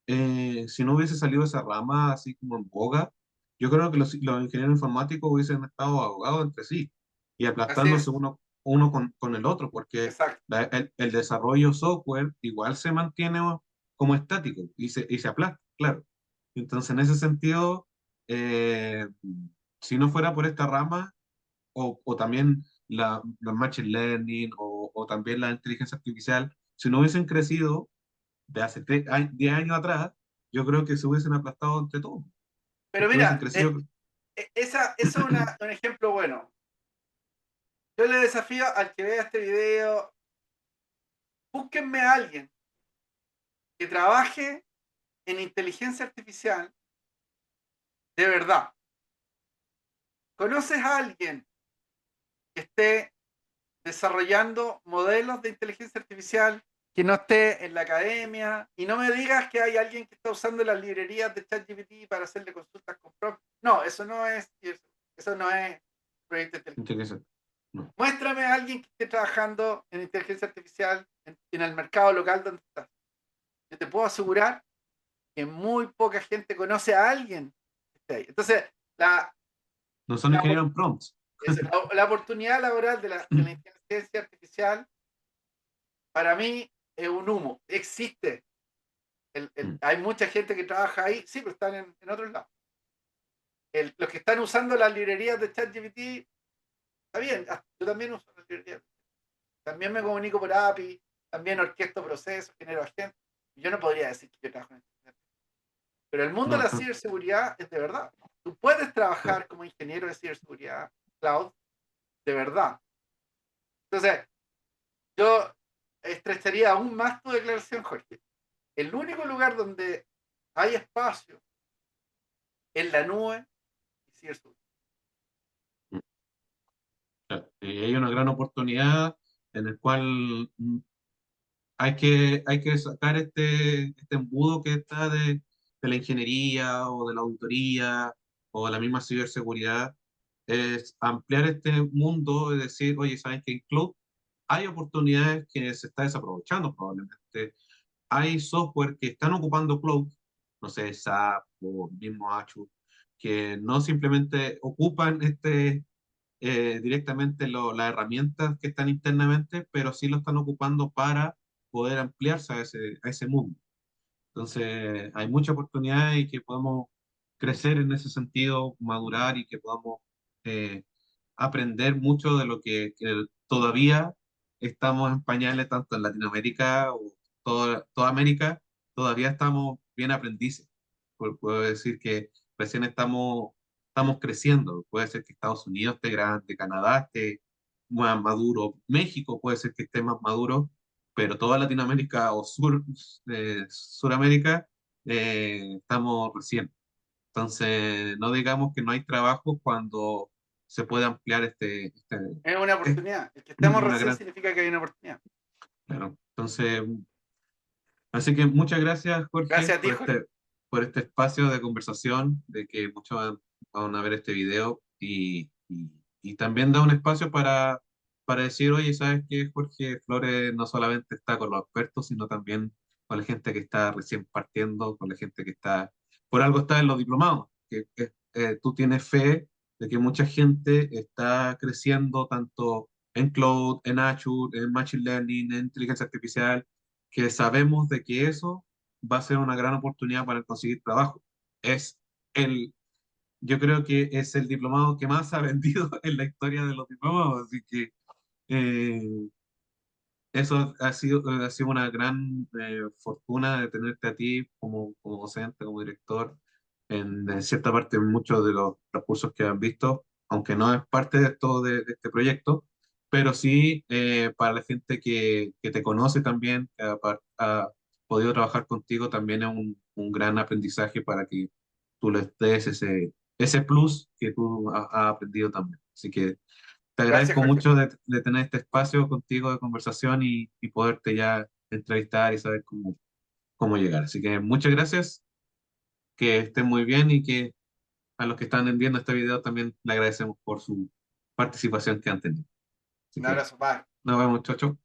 si no hubiese salido esa rama así como en boga, yo creo que los ingenieros informáticos hubiesen estado ahogados entre sí y Así aplastándose es. uno con el otro, porque Exacto. el desarrollo software igual se mantiene como estático y se aplasta, claro. Entonces, en ese sentido, eh, si no fuera por esta rama, o también la machine learning, o también la inteligencia artificial, si no hubiesen crecido de hace 10 años atrás, yo creo que se hubiesen aplastado entre todos, Pero porque hubiesen mira, crecido. eso es un ejemplo bueno. Yo le desafío al que vea este video, búsquenme a alguien que trabaje en inteligencia artificial de verdad. ¿Conoces a alguien que esté desarrollando modelos de inteligencia artificial que no esté en la academia? Y no me digas que hay alguien que está usando las librerías de ChatGPT para hacerle consultas con prompt. No, eso no es proyecto de inteligencia. Inteligencia. No, Muéstrame a alguien que esté trabajando en inteligencia artificial en el mercado local donde estás. Yo te puedo asegurar que muy poca gente conoce a alguien que esté ahí. Entonces, la, no son la, ingenieros en prompts. la oportunidad laboral de la inteligencia artificial para mí es un humo. Existe. Hay mucha gente que trabaja ahí, sí, pero están en otros lados. Los que están usando las librerías de ChatGPT, está bien, yo también uso las librerías. También me comunico por API, también orquesto procesos, genero agentes. Yo no podría decir que yo trabajo en Internet. Pero el mundo No, de la está, ciberseguridad es de verdad. Tú puedes claro. trabajar como ingeniero de ciberseguridad cloud de verdad. Entonces, yo estrecharía aún más tu declaración, Jorge. El único lugar donde hay espacio en la nube y ciberseguridad. Claro. Y hay una gran oportunidad en el cual hay que sacar este embudo que está de la ingeniería o de la auditoría o de la misma ciberseguridad, es ampliar este mundo y decir, oye, ¿saben que en cloud hay oportunidades que se está desaprovechando probablemente? Hay software que están ocupando cloud, no sé, SAP o mismo Azure, que no simplemente ocupan directamente las herramientas que están internamente, pero sí lo están ocupando para poder ampliarse a ese mundo. Entonces, hay mucha oportunidad y que podamos crecer en ese sentido, madurar y que podamos eh, aprender mucho de lo que todavía estamos en pañales, tanto en Latinoamérica o toda América, todavía estamos bien aprendices. Puedo decir que recién estamos creciendo. Puede ser que Estados Unidos esté grande, Canadá esté más maduro, México puede ser que esté más maduro, pero toda Latinoamérica o Suramérica estamos recién. Entonces, no digamos que no hay trabajo cuando se puede ampliar Es una es oportunidad. El que estemos una recién gran, significa que hay una oportunidad. claro. Entonces, así que muchas gracias, Jorge, Gracias a ti, Jorge. por este espacio de conversación, de que muchos van a ver este video y también da un espacio para decir, oye, ¿sabes qué? Jorge Flores no solamente está con los expertos, sino también con la gente que está recién partiendo, con la gente que está, por algo está en los diplomados, que tú tienes fe de que mucha gente está creciendo tanto en cloud, en Azure, en machine learning, en inteligencia artificial, que sabemos de que eso va a ser una gran oportunidad para conseguir trabajo. Es el, yo creo que es el diplomado que más ha vendido en la historia de los diplomados, así que eh, eso ha sido una gran fortuna de tenerte a ti como, como docente, como director, en cierta parte en muchos de los cursos que han visto, aunque no es parte de todo de este proyecto, pero sí para la gente que te conoce también, que ha podido trabajar contigo, también es un gran aprendizaje para que tú les des ese plus que tú has aprendido también. Así que te Gracias, agradezco Jorge. mucho de tener este espacio contigo de conversación y poderte ya entrevistar y saber cómo, cómo llegar. Así que muchas gracias, que estén muy bien y que a los que están viendo este video también le agradecemos por su participación que han tenido. Así Un que abrazo, bye. nos vemos, chao, chao.